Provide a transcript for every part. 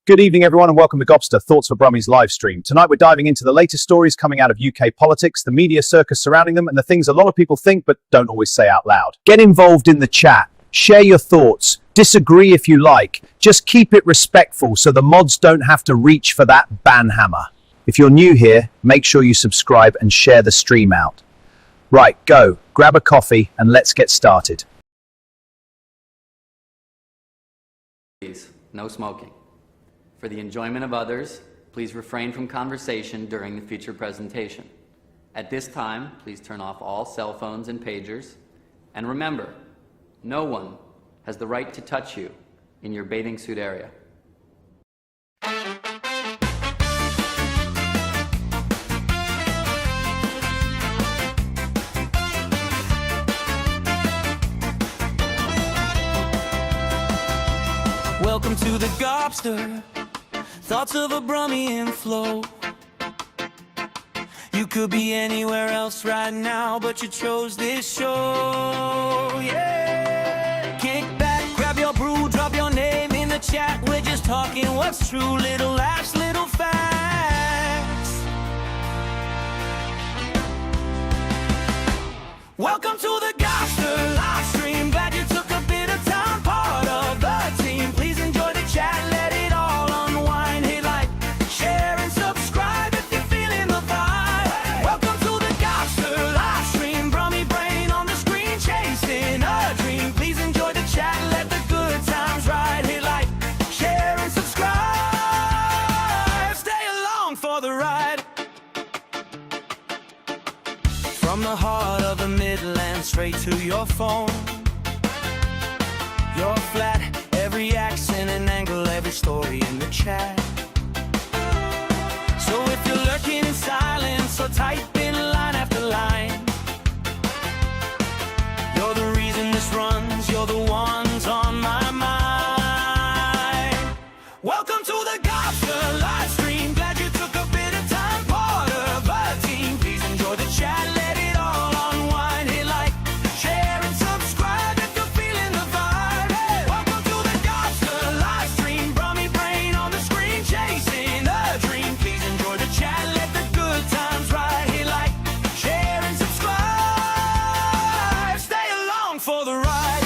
Good evening, everyone, and welcome to Gobster, Thoughts for Brummies live stream. Tonight, we're diving into the latest stories coming out of UK politics, the media circus surrounding them, and the things a lot of people think but don't always say out loud. Get involved in the chat. Share your thoughts. Disagree if you like. Just keep it respectful so the mods don't have to reach for that ban hammer. If you're new here, make sure you subscribe and share the stream out. Right, go. Grab a coffee and let's get started. Please, no smoking. For the enjoyment of others, please refrain from conversation during the feature presentation. At this time, please turn off all cell phones and pagers. And remember, no one has the right to touch you in your bathing suit area. Welcome to the Gobster, thoughts of a Brummian flow. You could be anywhere else right now, but you chose this show, yeah. Kick back, grab your brew, drop your name in the chat. We're just talking what's true, little laughs, little facts. Welcome to the Gobster live stream. Glad you took a bit of time, part of the team. Please enjoy the chat, let it all unwind. Hit like, share, and subscribe if you're feeling the vibe. Welcome to the Gobster live stream. Brummy brain on the screen, chasing a dream. Please enjoy the chat, let the good times ride. Hit like, share, and subscribe. Stay along for the ride. From the heart of the Midlands straight to your phone. You're flat, every accent and angle, every story in the chat. So if you're lurking in silence or type in line after line, you're the reason this runs, you're the ones on my mind. Welcome to the Gobster live stream. Glad you took a bit of time, part of a team. Please enjoy the chat, let it all unwind. Hit like, share, and subscribe if you're feeling the vibe. Hey, welcome to the Gobster live stream. Brummy brain on the screen, chasing a dream. Please enjoy the chat, let the good times ride. Hit like, share, and subscribe. Stay along for the ride.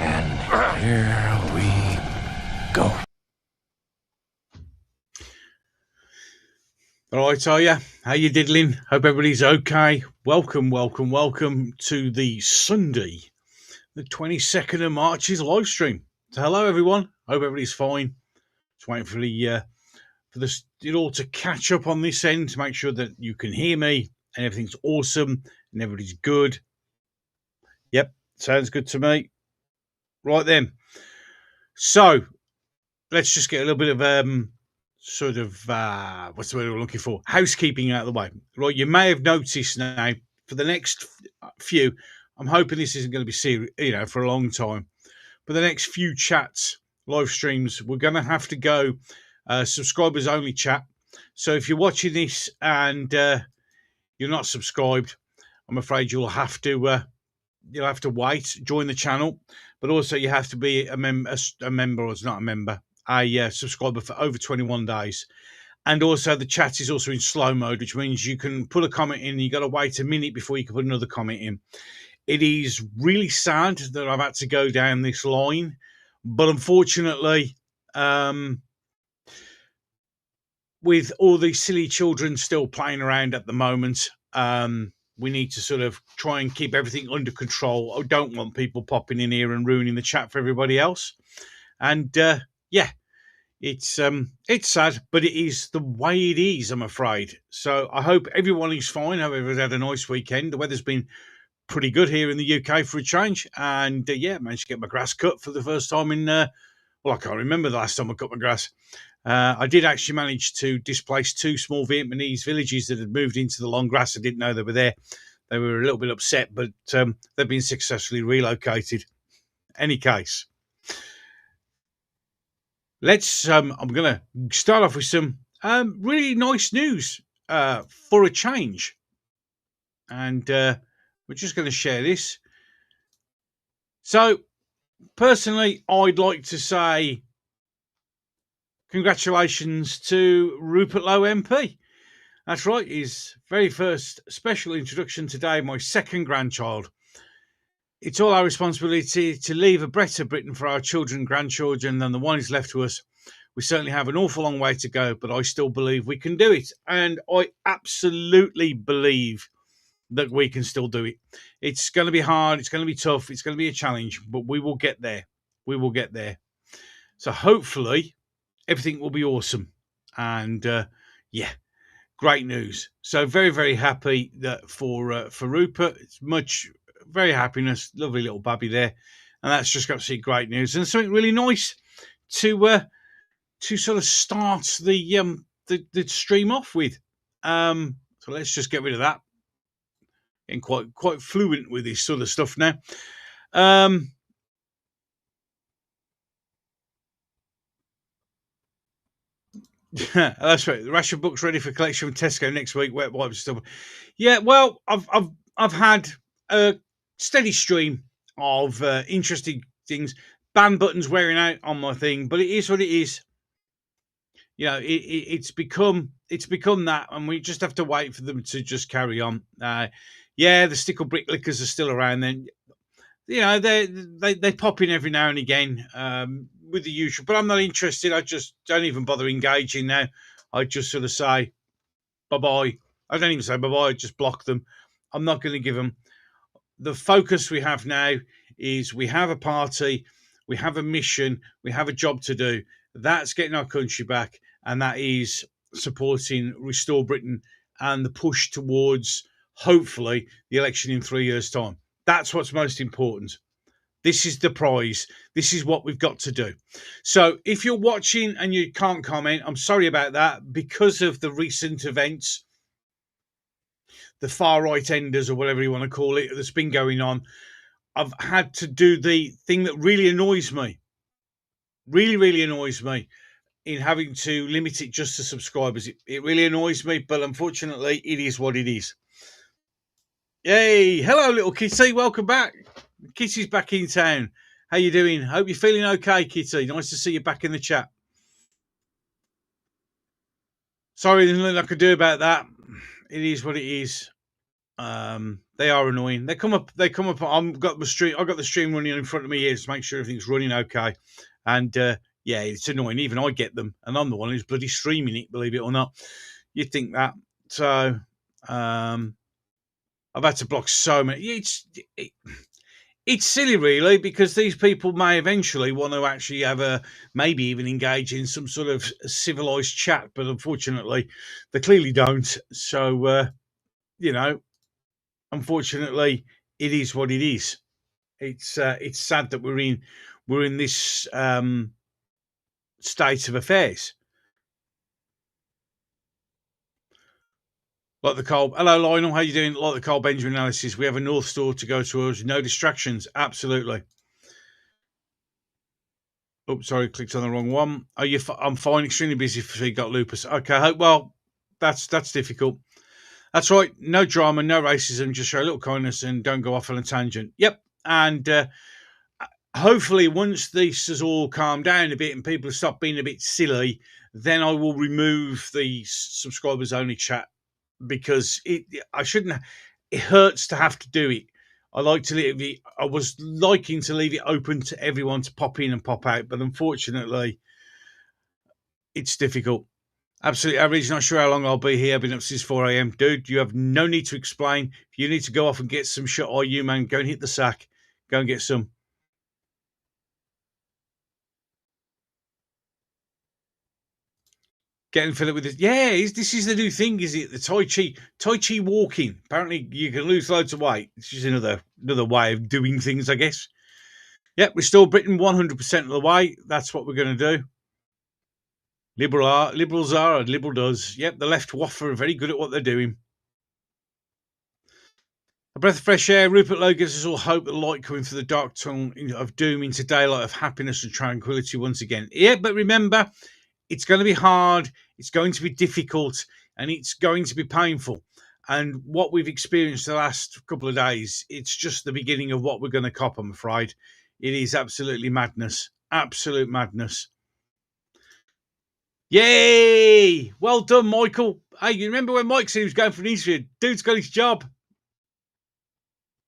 And here we go. All right, are you? How you diddling? Hope everybody's okay. Welcome to the Sunday, the 22nd of March's live stream. So hello, everyone. Hope everybody's fine. Just waiting for it all to catch up on this end to make sure that you can hear me and everything's awesome and everybody's good. Yep, sounds good to me. Right then, so let's just get a little bit of what's the word we're looking for? Housekeeping out of the way. Right, you may have noticed now for the next few. I'm hoping this isn't going to be serious, for a long time. But the next few chats, live streams, we're going to have to go subscribers only chat. So if you're watching this and you're not subscribed, I'm afraid you'll have to wait, join the channel, but also you have to be a subscriber for over 21 days. And also the chat is also in slow mode, which means you can put a comment in and you got to wait a minute before you can put another comment in. It is really sad that I've had to go down this line, but unfortunately, with all these silly children still playing around at the moment, we need to sort of try and keep everything under control. I don't want people popping in here and ruining the chat for everybody else. And it's sad, but it is the way it is, I'm afraid. So I hope everyone is fine. I hope everyone's had a nice weekend. The weather's been pretty good here in the UK for a change. And managed to get my grass cut for the first time in, I can't remember the last time I cut my grass. I did actually manage to displace two small Vietnamese villages that had moved into the long grass. I didn't know they were there. They were a little bit upset, but they've been successfully relocated. Any case, let's. I'm going to start off with some really nice news for a change, and we're just going to share this. So, personally, I'd like to say congratulations to Rupert Lowe MP. That's right, his very first special introduction today, my second grandchild. It's all our responsibility to leave a better Britain for our children and grandchildren than the one who's left to us. We certainly have an awful long way to go, but I still believe we can do it. And I absolutely believe that we can still do it. It's going to be hard. It's going to be tough. It's going to be a challenge, but we will get there. We will get there. So hopefully everything will be awesome. And yeah, great news. So very, very happy that for Rupert. It's very happiness, lovely little baby there, and that's just got to see great news and something really nice to sort of start the stream off with. So let's just get rid of that. Getting quite fluent with this sort of stuff now. That's right. The ration book's ready for collection from Tesco next week. Wet wipes stuff. Yeah, well, I've had a steady stream of interesting things. Ban buttons wearing out on my thing, but it is what it is. You know, it's become that, and we just have to wait for them to just carry on. Yeah, the stickle brick lickers are still around. Then, you know, they pop in every now and again with the usual, but I'm not interested. I just don't even bother engaging now. I just sort of say bye bye. I don't even say bye bye. I just block them. I'm not going to give them. The focus we have now is we have a party, we have a mission, we have a job to do. That's getting our country back, and that is supporting Restore Britain and the push towards, hopefully, the election in 3 years' time. That's what's most important. This is the prize. This is what we've got to do. So if you're watching and you can't comment, I'm sorry about that. Because of the recent events, the far-right enders or whatever you want to call it, that's been going on, I've had to do the thing that really annoys me. Really, really annoys me in having to limit it just to subscribers. It really annoys me, but unfortunately, it is what it is. Yay! Hello, little Kitty. Welcome back. Kitty's back in town. How you doing? Hope you're feeling okay, Kitty. Nice to see you back in the chat. Sorry, there's nothing I could do about that. It is what it is. They are annoying. They come up. I've got the stream running in front of me here to make sure everything's running okay. And yeah, it's annoying. Even I get them, and I'm the one who's bloody streaming it. Believe it or not, you'd think that. So I've had to block so many. It's silly, really, because these people may eventually want to actually have maybe even engage in some sort of civilized chat, but unfortunately, they clearly don't. So, you know, unfortunately, it is what it is. It's sad that we're in this state of affairs. Like the Carl, hello Lionel, how you doing? Like the Carl Benjamin analysis, we have a North Store to go towards, no distractions, absolutely. Oh, sorry, clicked on the wrong one. I'm fine, extremely busy if you got lupus. Okay, well, that's difficult. That's right, no drama, no racism, just show a little kindness and don't go off on a tangent. Yep, and hopefully once this has all calmed down a bit and people have stopped being a bit silly, then I will remove the subscribers only chat. Because it hurts to have to do it. I was liking to leave it open to everyone to pop in and pop out, but unfortunately, it's difficult. Absolutely average. Not sure how long I'll be here. I've been up since 4 a.m. Dude, you have no need to explain. If you need to go off and get some shot, or you, man, go and hit the sack. Go and get some. Getting fed up with this. Yeah, this is the new thing, is it? The Tai Chi walking. Apparently, you can lose loads of weight. It's just another way of doing things, I guess. Yep, Restore Britain 100% of the way. That's what we're going to do. Liberals are, and Liberal does. Yep, the left waff are very good at what they're doing. breath of fresh air. Rupert Lowe gives us all hope, the light coming through the dark tunnel of doom into daylight of happiness and tranquility once again. Yeah, but remember, it's going to be hard, it's going to be difficult, and it's going to be painful. And what we've experienced the last couple of days, it's just the beginning of what we're going to cop, I'm afraid. It is absolutely madness. Absolute madness. Yay! Well done, Michael. Hey, you remember when Mike said he was going for an interview? Dude's got his job.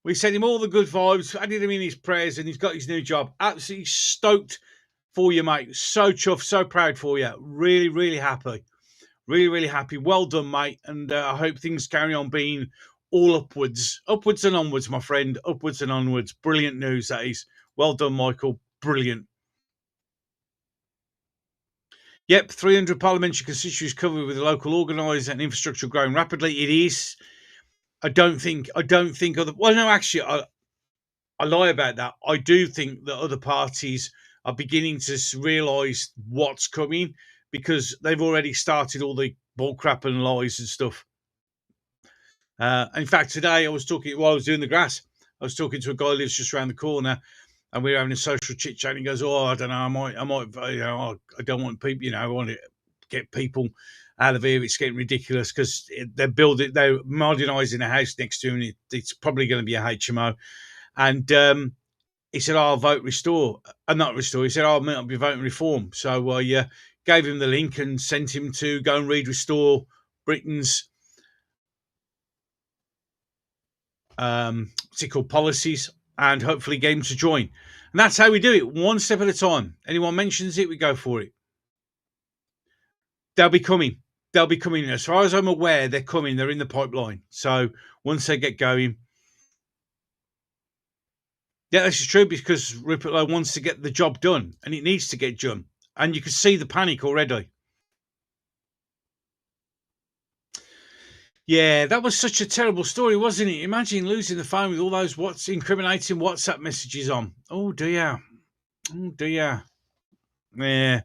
We sent him all the good vibes, added him in his prayers, and he's got his new job. Absolutely stoked for you, mate. So chuffed, so proud for you. Really, really happy. Really, really happy. Well done, mate. And I hope things carry on being all upwards. Upwards and onwards, my friend. Upwards and onwards. Brilliant news, that is. Well done, Michael. Brilliant. Yep, 300 parliamentary constituencies covered with the local organiser and infrastructure growing rapidly. It is. I don't think other. Well, no, actually, I lie about that. I do think that other parties are beginning to realise what's coming because they've already started all the bullcrap and lies and stuff. In fact, today I was talking while I was doing the grass. I was talking to a guy who lives just around the corner. And we were having a social chit chat. And he goes, "Oh, I don't know. I might, you know, I don't want people, you know, I want to get people out of here. It's getting ridiculous because they're modernising a house next to him. And it's probably going to be a HMO." And he said, "I'll vote Restore." Not Restore. He said, "I'll be voting Reform." So I gave him the link and sent him to go and read Restore Britain's what's it called, policies. And hopefully get him to join. And that's how we do it, one step at a time. Anyone mentions it, we go for it. They'll be coming. They'll be coming. As far as I'm aware, they're coming. They're in the pipeline. So once they get going. Yeah, this is true because Rupert Lowe wants to get the job done. And it needs to get done. And you can see the panic already. Yeah, that was such a terrible story, wasn't it? Imagine losing the phone with all those incriminating WhatsApp messages on. Oh, dear. Oh, dear. Yeah.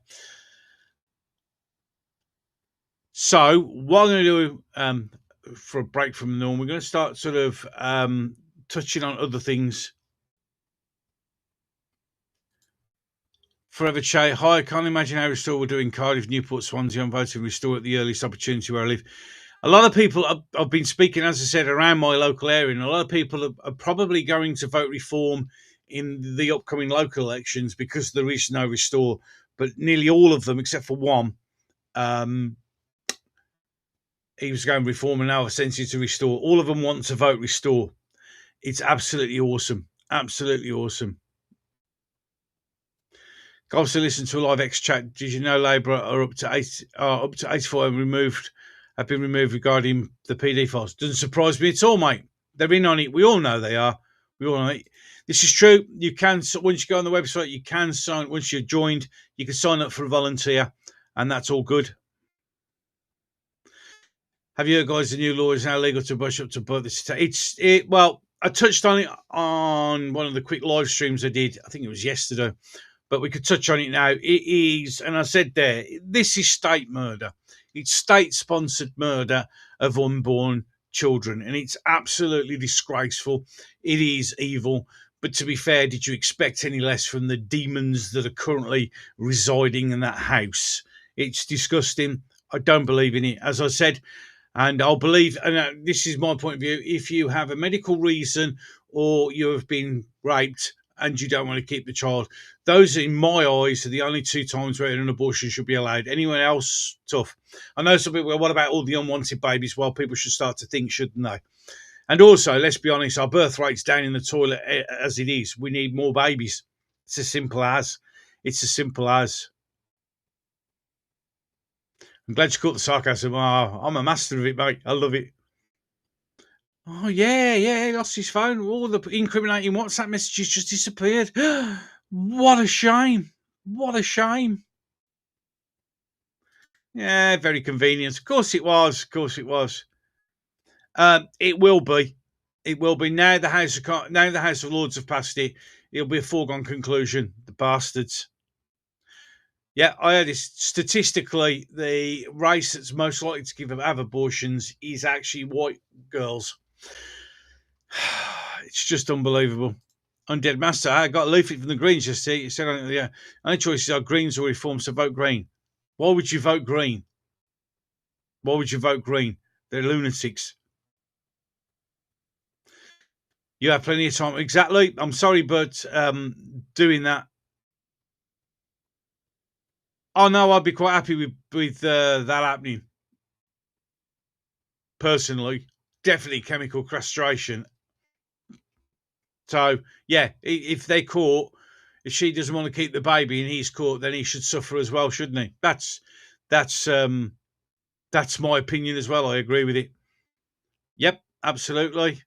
So, what I'm going to do for a break from the norm, we're going to start sort of touching on other things. Forever Che, hi, I can't imagine how Restore will do in Cardiff, Newport, Swansea. I'm voting Restore at the earliest opportunity where I live. A lot of people I've been speaking, as I said, around my local area, and a lot of people are probably going to vote Reform in the upcoming local elections because there is no Restore. But nearly all of them, except for one, he was going Reform and now I've sent you to Restore. All of them want to vote Restore. It's absolutely awesome. Absolutely awesome. Go to listen to a live X chat. Did you know Labour are up to 84 and have been removed regarding the PD files? Doesn't surprise me at all, mate. They're in on it. We all know they are. We all know it. This is true. You can, once you go on the website, you can sign. Once you're joined, you can sign up for a volunteer, and that's all good. Have you heard, guys? The new law is now legal to brush up to birth. Well, I touched on it on one of the quick live streams I did. I think it was yesterday, but we could touch on it now. It is, and I said there, this is state murder. It's state-sponsored murder of unborn children, and it's absolutely disgraceful. It is evil. But to be fair, did you expect any less from the demons that are currently residing in that house? It's disgusting. I don't believe in it, as I said, and I'll believe, and this is my point of view, if you have a medical reason or you have been raped and you don't want to keep the child, those, in my eyes, are the only two times where an abortion should be allowed. Anyone else, tough. I know some people, well, what about all the unwanted babies? Well, people should start to think, shouldn't they? And also, let's be honest, our birth rate's down in the toilet as it is. We need more babies. It's as simple as. It's as simple as. I'm glad you caught the sarcasm. Oh, I'm a master of it, mate. I love it. Oh, yeah, he lost his phone. All the incriminating WhatsApp messages just disappeared. What a shame. What a shame. Yeah, very convenient. Of course it was. Of course it was. It will be. It will be. Now the House of Lords have passed it. It'll be a foregone conclusion. The bastards. Yeah, I heard this. Statistically, the race that's most likely to have abortions is actually white girls. It's just unbelievable. Undead Master, I got a leaflet from the Greens just see. It said, yeah, only choices are Greens or Reform, so vote Green. Why would you vote Green? Why would you vote Green? They're lunatics. You have plenty of time. Exactly. I'm sorry, but doing that. Oh, no, I'd be quite happy with that happening. Personally, definitely chemical castration. So, yeah, if they caught, if she doesn't want to keep the baby and he's caught, then he should suffer as well, shouldn't he? That's my opinion as well. I agree with it. Yep, absolutely.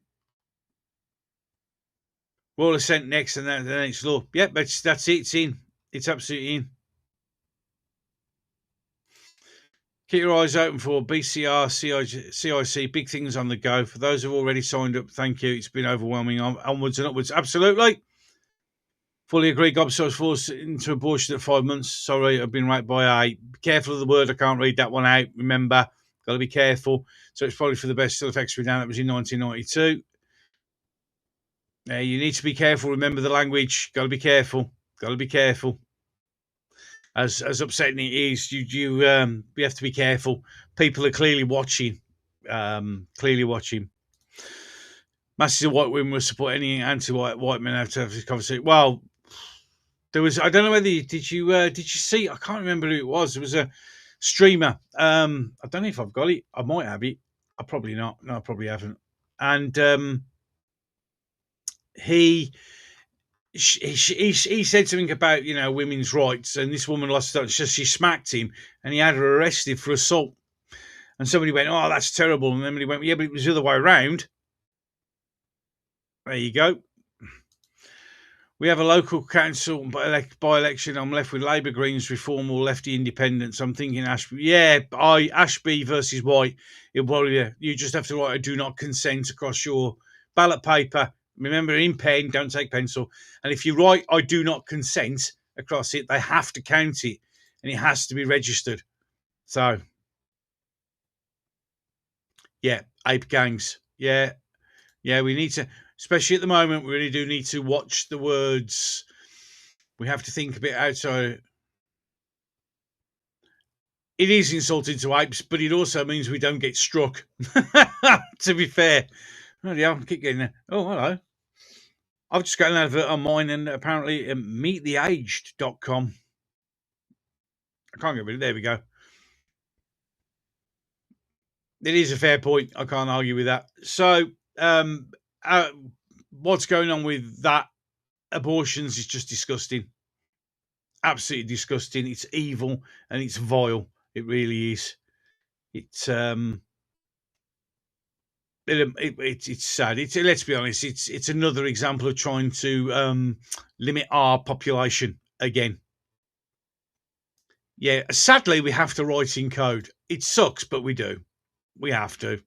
Royal Assent next, and then the next law. Yep, that's it. It's in. It's absolutely in. Keep your eyes open for BCR, CIC, big things on the go. For those who've already signed up, thank you. It's been overwhelming. Onwards and upwards. Absolutely. Fully agree. Gobstow was forced into abortion at 5 months. Sorry, I've been raped by 8. Be careful of the word. I can't read that one out. Remember, got to be careful. So it's probably for the best. Still affects me down. That was in 1992. You need to be careful. Remember the language. Got to be careful. Got to be careful. As upsetting it is, you have to be careful. People are clearly watching. Masses of white women will support any anti-white men have to have this conversation. Well, there was. I don't know whether did you see? I can't remember who it was. There was a streamer. I don't know if I've got it. I might have it. I probably not. No, I probably haven't. And he said something about women's rights, and this woman lost it. She smacked him, and he had her arrested for assault. And somebody went, "Oh, that's terrible." And then he went, "Yeah, but it was the other way around." There you go. We have a local council by-election. I'm left with Labour, Greens, Reform, or Lefty Independents. I'm thinking Ashby. Yeah, Ashby versus White. You just have to write a "do not consent" across your ballot paper. Remember, in pen, don't take pencil. And if you write "I do not consent" across it, they have to count it, and it has to be registered. So, yeah, ape gangs. Yeah, we need to, especially at the moment, we really do need to watch the words. We have to think a bit outside. It is insulting to apes, but it also means we don't get struck, to be fair. Oh, yeah, I keep getting there. Oh, hello. I've just got an advert on mine, and apparently meettheaged.com. I can't get rid of it. There we go. It is a fair point. I can't argue with that. So, what's going on with that? Abortions is just disgusting. Absolutely disgusting. It's evil and it's vile. It really is. It's sad. Let's be honest. It's another example of trying to limit our population again. Yeah, sadly, we have to write in code. It sucks, but we do. We have to.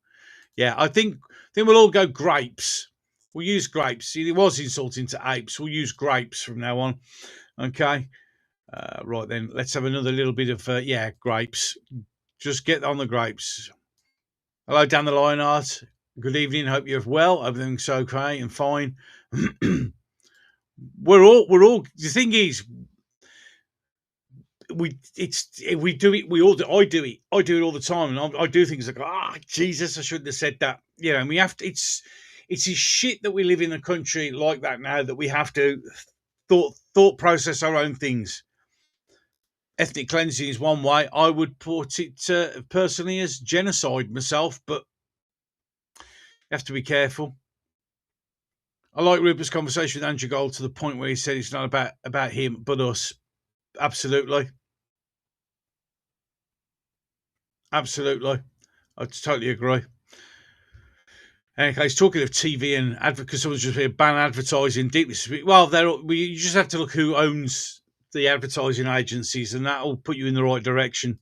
Yeah, I think we'll all go grapes. We'll use grapes. It was insulting to apes. We'll use grapes from now on. Okay. Right then, let's have another little bit of grapes. Just get on the grapes. Hello, Dan the Lionheart. Good evening. Hope you're well. Everything's okay and fine. We're all. The thing is, I do it all the time, and I do things like, Jesus, I shouldn't have said that. And we have to. It's a shit that we live in a country like that now, that we have to thought process our own things. Ethnic cleansing is one way. I would put it personally as genocide myself, but you have to be careful. I like Rupert's conversation with Andrew Gold to the point where he said it's not about him, but us. Absolutely. Absolutely. I totally agree. Anyway, talking of TV and advocacy, someone's just been ban advertising. Well, you just have to look who owns the advertising agencies, and that will put you in the right direction.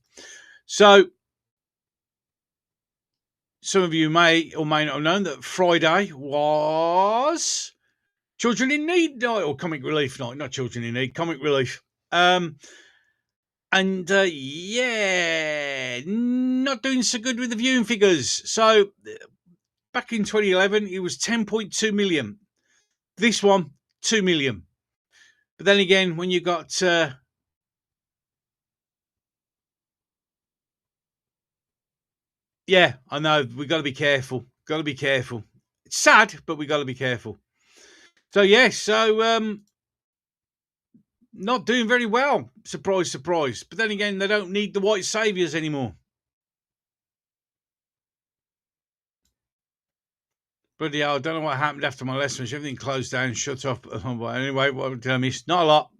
So, some of you may or may not have known that Friday was Children in Need Night, or Comic Relief Night, not Children in Need, Comic Relief. Not doing so good with the viewing figures. So, back in 2011, it was 10.2 million. This one, 2 million. But then again, when you got yeah, I know, we got to be careful. Got to be careful. It's sad, but we got to be careful. So yeah, not doing very well. Surprise, surprise. But then again, they don't need the white saviours anymore. Bloody hell, I don't know what happened after my lessons. Everything closed down, shut off. Anyway, what did I miss? Not a lot.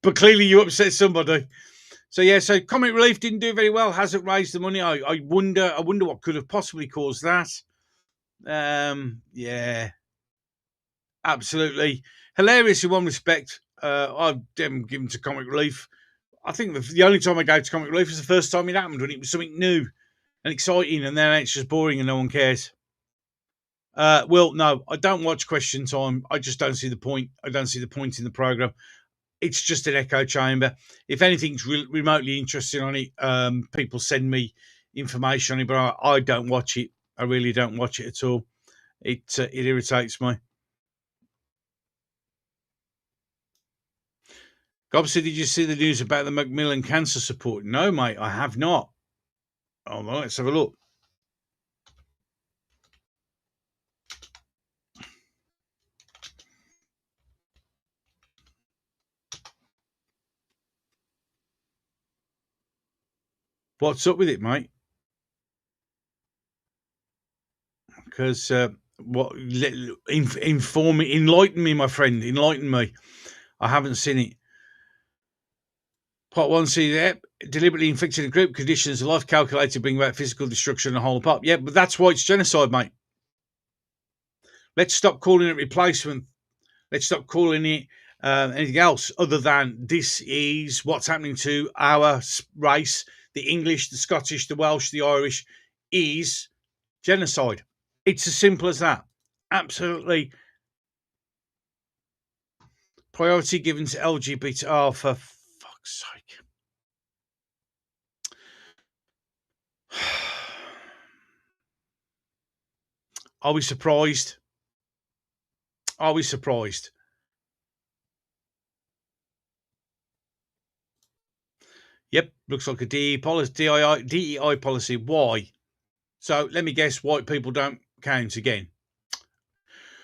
But clearly you upset somebody. So yeah, so Comic Relief didn't do very well. Hasn't raised the money. I wonder what could have possibly caused that. Yeah. Absolutely. Hilarious in one respect. I didn't give them to Comic Relief. I think the only time I go to Comic Relief was the first time it happened, when it was something new and exciting, and then it's just boring and no one cares. Well, no, I don't watch Question Time. I just don't see the point. I don't see the point in the program. It's just an echo chamber. If anything's remotely interesting on it, people send me information on it, but I don't watch it. I really don't watch it at all. It irritates me. Gobson, did you see the news about the Macmillan cancer support? No, mate, I have not. Oh, well, let's have a look. What's up with it, mate? Because inform me, enlighten me, my friend, enlighten me. I haven't seen it. Part 1, see there, deliberately inflicting a group conditions of life calculated to bring about physical destruction and a whole apart. Yeah, but that's why it's genocide, mate. Let's stop calling it replacement. Let's stop calling it anything else other than this is what's happening to our race. The English, the Scottish, the Welsh, the Irish is genocide. It's as simple as that. Absolutely. Priority given to LGBT. Oh, for fuck's sake. Are we surprised? Are we surprised? Yep, looks like a DEI policy. Why? So let me guess, white people don't count again.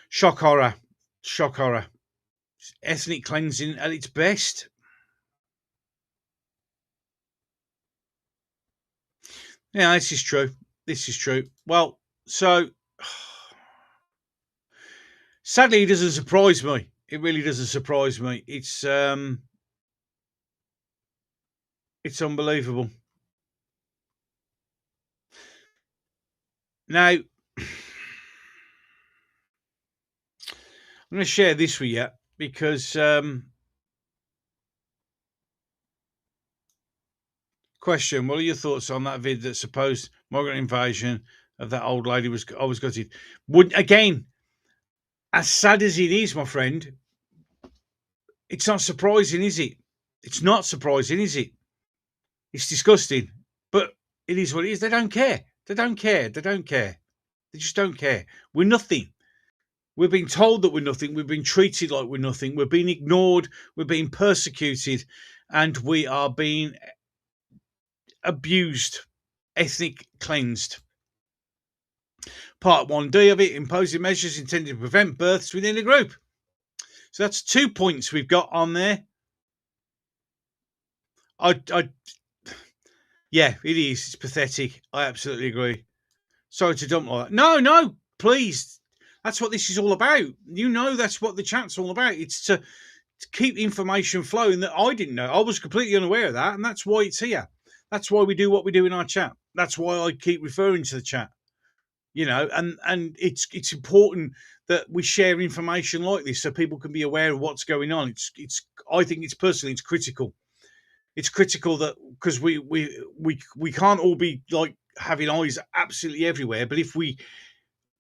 Shock horror. Shock horror. Ethnic cleansing at its best. Yeah, this is true. This is true. Well, so sadly, it doesn't surprise me. It really doesn't surprise me. It's unbelievable. Now, I'm going to share this with you because question, what are your thoughts on that vid that supposed migrant invasion of that old lady was always gutted? Would again, as sad as it is, my friend, it's not surprising, is it? It's not surprising, is it? It's disgusting, but it is what it is. They don't care. They don't care. They don't care. They just don't care. We're nothing. We're being told that we're nothing. We're being treated like we're nothing. We're being ignored. We're being persecuted, and we are being abused, ethnic cleansed. Part 1D of it, imposing measures intended to prevent births within a group. So that's 2 points we've got on there. Yeah, it is. It's pathetic. I absolutely agree. Sorry to dump like that. No, please. That's what this is all about. You know, that's what the chat's all about. It's to keep information flowing that I didn't know. I was completely unaware of that, and that's why it's here. That's why we do what we do in our chat. That's why I keep referring to the chat. You know, and it's important that we share information like this so people can be aware of what's going on. I think it's personally, it's critical. It's critical that because we can't all be like having eyes absolutely everywhere. But if we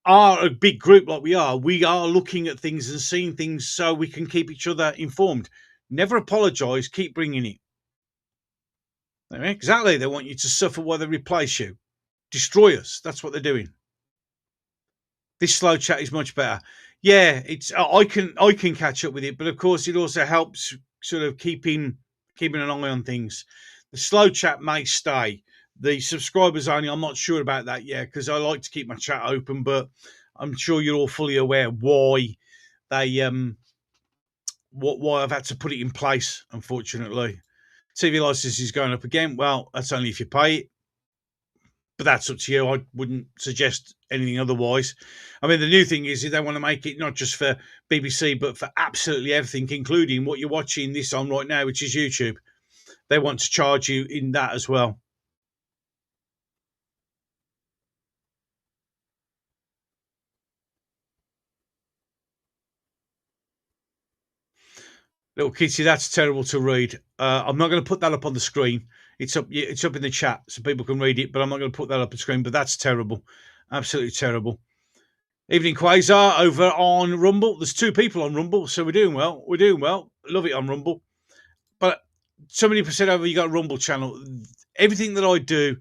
are a big group like we are looking at things and seeing things so we can keep each other informed. Never apologise. Keep bringing it. Exactly. They want you to suffer while they replace you. Destroy us. That's what they're doing. This slow chat is much better. Yeah, it's I can catch up with it, but of course it also helps sort of keeping an eye on things. The slow chat may stay. The subscribers only, I'm not sure about that yet because I like to keep my chat open, but I'm sure you're all fully aware why they why I've had to put it in place. Unfortunately, TV license is going up again. Well, that's only if you pay it, but that's up to you. I wouldn't suggest anything otherwise. I mean, the new thing is they want to make it not just for BBC, but for absolutely everything, including what you're watching this on right now, which is YouTube. They want to charge you in that as well. Little Kitty, that's terrible to read. I'm not going to put that up on the screen. It's up in the chat so people can read it, but I'm not going to put that up on the screen. But that's terrible, absolutely terrible. Evening Quasar over on Rumble. There's 2 people on Rumble, so we're doing well. We're doing well. Love it on Rumble. But so many percent over, you got a Rumble channel. Everything that I do,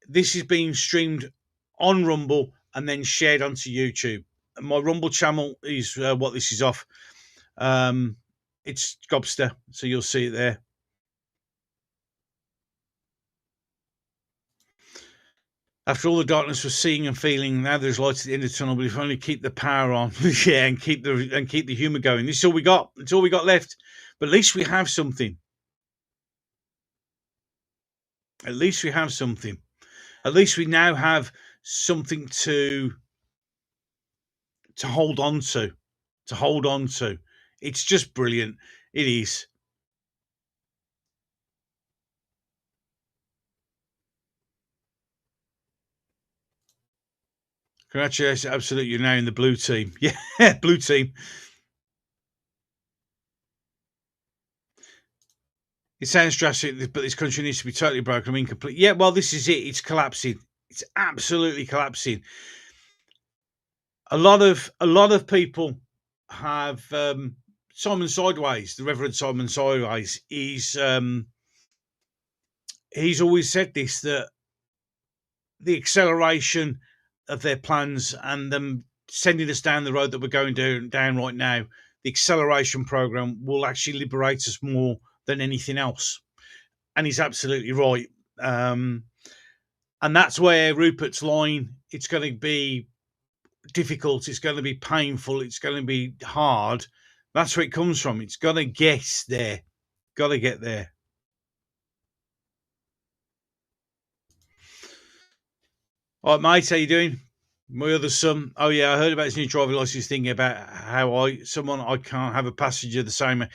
this is being streamed on Rumble and then shared onto YouTube. My Rumble channel is what this is off. It's Gobster, so you'll see it there. After all the darkness we're seeing and feeling, now there's light at the end of the tunnel. But if only keep the power on, yeah, and keep the humour going. This is all we got. It's all we got left. But at least we have something. At least we have something. At least we now have something to hold on to. To hold on to. It's just brilliant. It is. Congratulations, absolutely. You're now in the blue team. Yeah, blue team. It sounds drastic, but this country needs to be totally broken. I mean, complete. Yeah, well, this is it. It's collapsing. It's absolutely collapsing. A lot of people have Simon Sideways, the Reverend Simon Sideways. He's always said this, that the acceleration of their plans and them sending us down the road that we're going down right now, the acceleration program will actually liberate us more than anything else. And he's absolutely right. And that's where Rupert's line, it's going to be difficult, it's going to be painful, it's going to be hard. That's where it comes from. It's got to get there. Got to get there. All right, mate, how you doing? My other son. Oh yeah, I heard about his new driving license thing about how I can't have a passenger the same.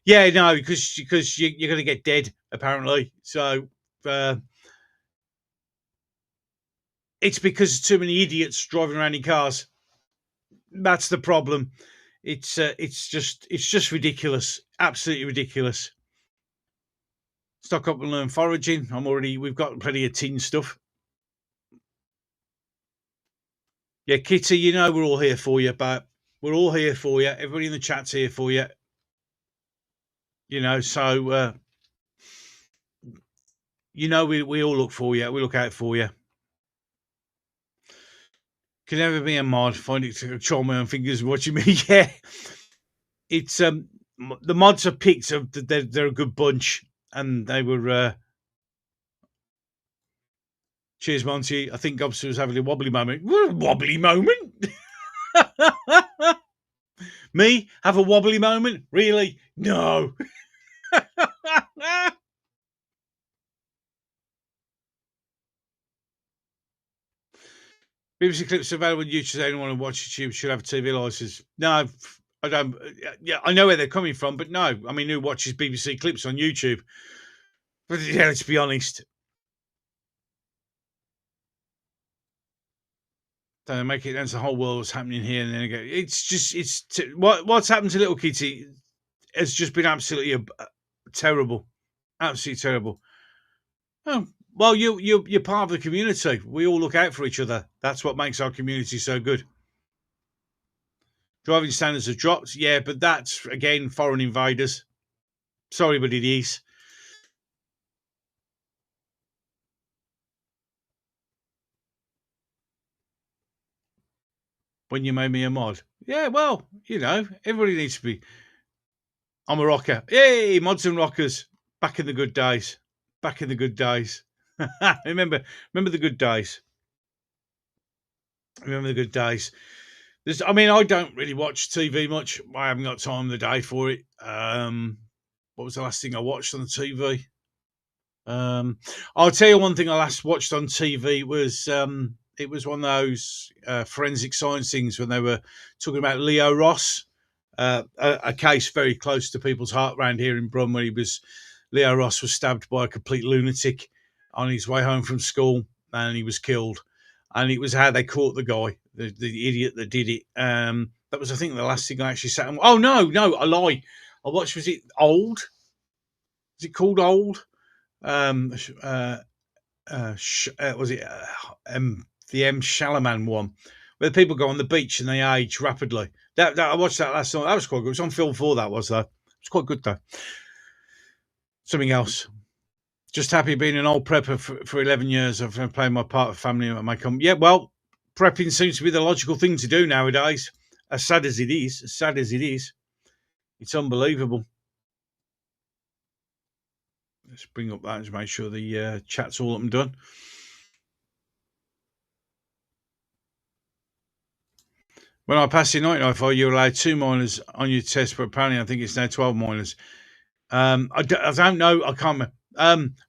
Yeah, no, because you're going to get dead apparently. So it's because too many idiots driving around in cars. That's the problem. It's just ridiculous. Absolutely ridiculous. Stock up and learn foraging. We've got plenty of tin stuff. Yeah, Kitty, you know we're all here for you, but we're all here for you. Everybody in the chat's here for you. You know, so you know we all look for you. We look out for you. Can never be a mod. Find it to troll my own fingers watching me. Yeah, it's the mods are picked. They're a good bunch, and they were. Cheers, Monty. I think Gobster was having a wobbly moment. What a wobbly moment? Me have a wobbly moment? Really? No. BBC clips available on YouTube. Anyone who watches YouTube should have a TV license. No, I don't. Yeah, I know where they're coming from, but no. I mean, who watches BBC clips on YouTube? But yeah, let's be honest. Don't make it dance the whole world what's happening here and then again. It's just what's happened to Little Kitty has just been absolutely terrible, absolutely terrible. Oh, well, you're part of the community. We all look out for each other. That's what makes our community so good. Driving standards have dropped, yeah, but that's again foreign invaders. Sorry, but it is. When you made me a mod. Yeah, well, everybody needs to be. I'm a rocker. Yay, mods and rockers. Back in the good days. Back in the good days. Remember the good days. Remember the good days. I don't really watch TV much. I haven't got time of the day for it. What was the last thing I watched on the TV? I'll tell you one thing I last watched on TV was it was one of those forensic science things when they were talking about Leo Ross, a case very close to people's heart around here in Brum, where Leo Ross was stabbed by a complete lunatic on his way home from school, and he was killed. And it was how they caught the guy, the idiot that did it. That was, I think, the last thing I actually sat and... Oh, no, I lie. I watched, was it Old? Was it called Old? Was it the M. Shalaman one, where the people go on the beach and they age rapidly? That I watched that last night. That was quite good. It was on Film 4, that was, though. It was quite good, though. Something else. Just happy being an old prepper for 11 years. I've been playing my part of family at my company. Yeah, well, prepping seems to be the logical thing to do nowadays. As sad as it is, it's unbelievable. Let's bring up that and make sure the chat's all up and done. When I passed the 99 you were allowed 2 minors on your test, but apparently I think it's now 12 minors. I don't know. I can't remember.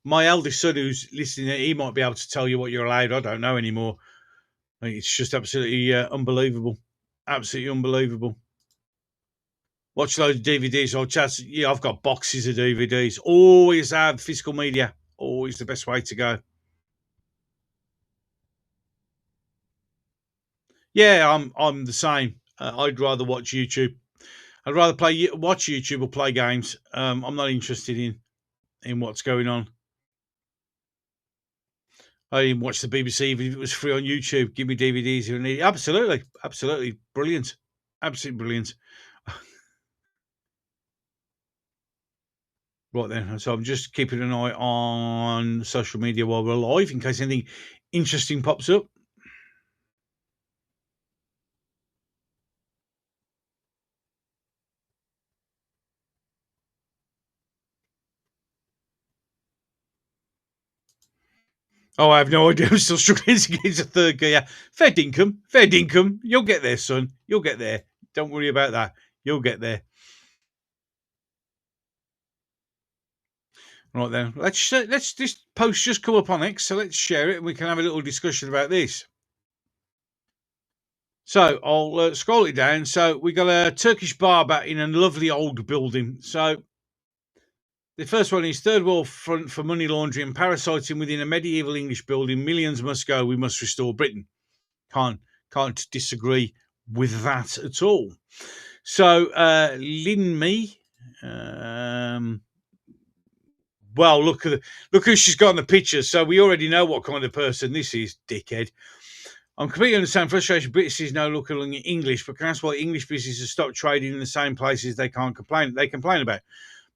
My eldest son who's listening, he might be able to tell you what you're allowed. I don't know anymore. It's just absolutely unbelievable. Absolutely unbelievable. Watch loads of DVDs or chats. Yeah, I've got boxes of DVDs. Always have physical media. Always the best way to go. Yeah, I'm the same. I'd rather watch YouTube. I'd rather watch YouTube or play games. I'm not interested in what's going on. I didn't watch the BBC even if it was free on YouTube. Give me DVDs if you need it. Absolutely brilliant. Absolutely brilliant. Right then, so I'm just keeping an eye on social media while we're live in case anything interesting pops up. Oh, I have no idea. I'm still struggling to get into third gear. Fair dinkum. You'll get there, son. You'll get there. Don't worry about that. You'll get there. Right then, let's this post just come up on X, so let's share it and we can have a little discussion about this. So I'll scroll it down. So we got a Turkish barber in a lovely old building. So the first one is third world front for money laundering and parasiting within a medieval English building. Millions must go. We must restore Britain. Can't disagree with that at all. So Lin Me. Well, look who she's got in the picture. So we already know what kind of person this is, dickhead. I'm completely understand frustration. British no look along English, but can I ask why English businesses stop trading in the same places they complain about?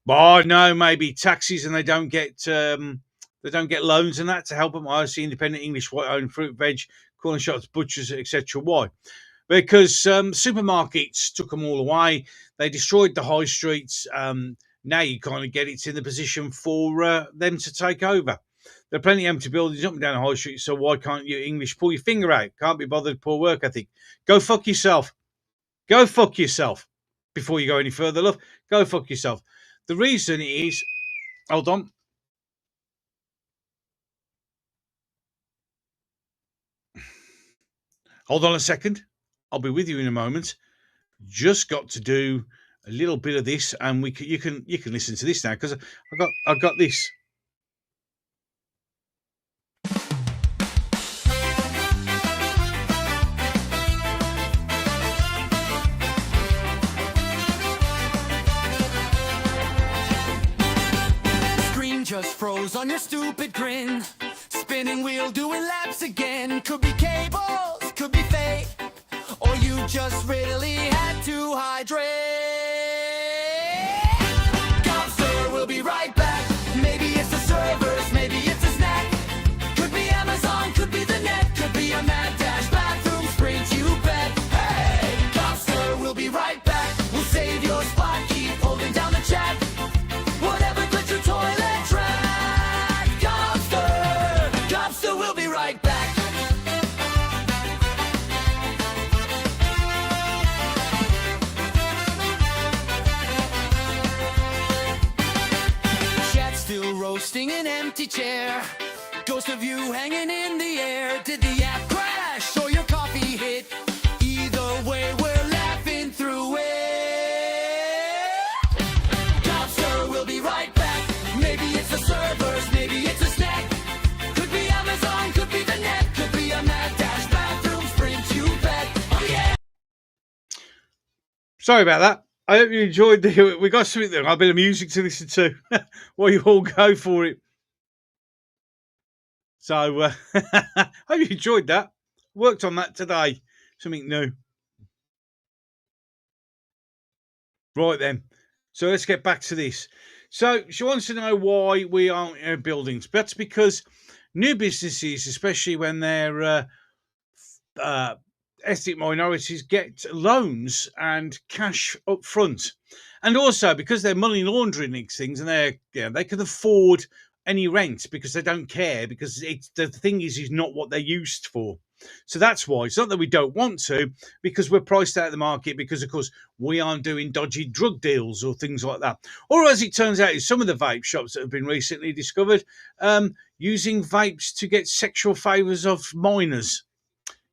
Oh no, maybe taxis and they don't get loans and that to help them. I see independent English white-owned fruit, veg, corner shops, butchers, etc. Why? Because supermarkets took them all away. They destroyed the high streets. Now you kind of get it's in the position for them to take over. There are plenty of empty buildings up and down the high street, so why can't you English pull your finger out? Can't be bothered, poor work ethic. Go fuck yourself. Go fuck yourself. Before you go any further, love, go fuck yourself. The reason is, hold on. Hold on a second. I'll be with you in a moment. Just got to do a little bit of this, and you can listen to this now because I got this. Screen just froze on your stupid grin. Spinning wheel doing laps again. Could be cables, could be fate, or you just really had to hydrate. Counselor, we'll be right back. Maybe it's the servers, maybe it's a snack. Could be Amazon, could be the net, could be a mad dash bathroom sprint, you bet. Hey, Counselor, facing an empty chair. Ghost of you hanging in the air. Did the app crash or your coffee hit? Either way, we're laughing through it. Gobster will be right back. Maybe it's the servers, maybe it's a snack. Could be Amazon, could be the net, could be a mad dash bathroom sprint, you bet. Oh yeah. Sorry about that. I hope you enjoyed we got something there. A bit of music to listen to while you all go for it. So, I hope you enjoyed that. Worked on that today. Something new. Right then. So let's get back to this. So she wants to know why we aren't in buildings. That's because new businesses, especially when they're ethnic minorities, get loans and cash up front. And also because they're money laundering these things, and they can afford any rent because they don't care, because it's the thing is not what they're used for. So that's why. It's not that we don't want to, because we're priced out of the market, because of course we aren't doing dodgy drug deals or things like that. Or as it turns out, is some of the vape shops that have been recently discovered using vapes to get sexual favours of minors.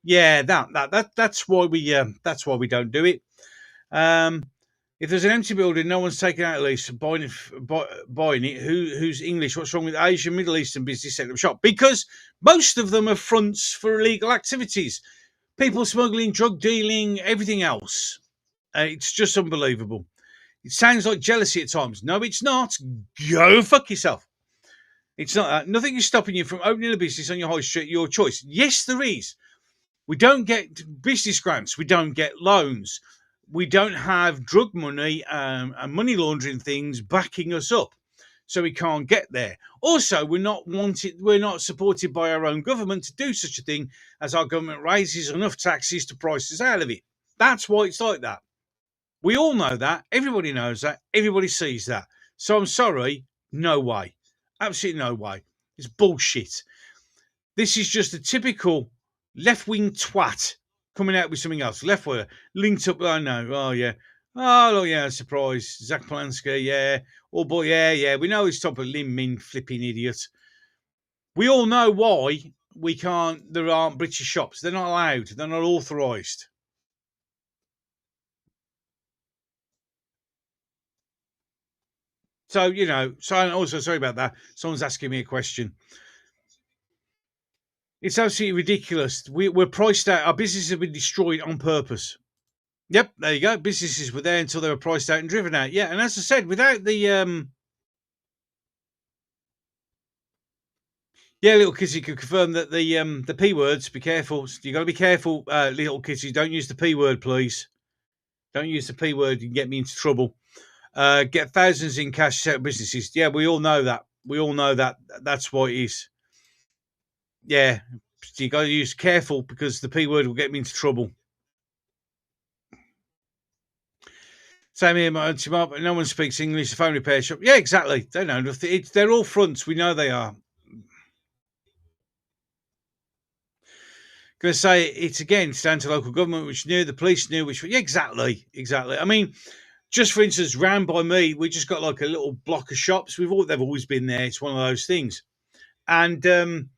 Yeah, that's why we don't do it. If there's an empty building, no one's taking out a lease, buying it. Who's English? What's wrong with Asian, Middle Eastern business setting up shop? Because most of them are fronts for illegal activities, people smuggling, drug dealing, everything else. It's just unbelievable. It sounds like jealousy at times. No, it's not. Go fuck yourself. It's not that. Nothing is stopping you from opening a business on your high street. Your choice. Yes, there is. We don't get business grants. We don't get loans. We don't have drug money and money laundering things backing us up, so we can't get there. Also, we're not supported by our own government to do such a thing, as our government raises enough taxes to price us out of it. That's why it's like that. We all know that. Everybody knows that. Everybody sees that. So I'm sorry, no way. Absolutely no way. It's bullshit. This is just a typical left-wing twat coming out with something else. Left wing linked up. I know. Oh yeah. Oh yeah. Surprise. Zach Polanski. Yeah. Oh boy. Yeah. We know he's top of limb, min flipping idiot. We all know why we can't. There aren't British shops. They're not allowed. They're not authorised. So So also sorry about that. Someone's asking me a question. It's absolutely ridiculous. We're priced out. Our businesses have been destroyed on purpose. Yep, there you go. Businesses were there until they were priced out and driven out. Yeah, and as I said, without the little Kissy could confirm that the P words. Be careful. You got to be careful, little Kissy. Don't use the P word, please. Don't use the P word. You can get me into trouble. Get thousands in cash set businesses. Yeah, we all know that. We all know that. That's what it is. Yeah, you got to use careful, because the P word will get me into trouble. Same here, no one speaks English. The phone repair shop. Yeah, exactly. They know nothing. They're all fronts. We know they are. Going to say it's down to local government, which knew, the police knew, which. Yeah, exactly. I mean, just for instance, round by me, we just got like a little block of shops. They've always been there. It's one of those things, and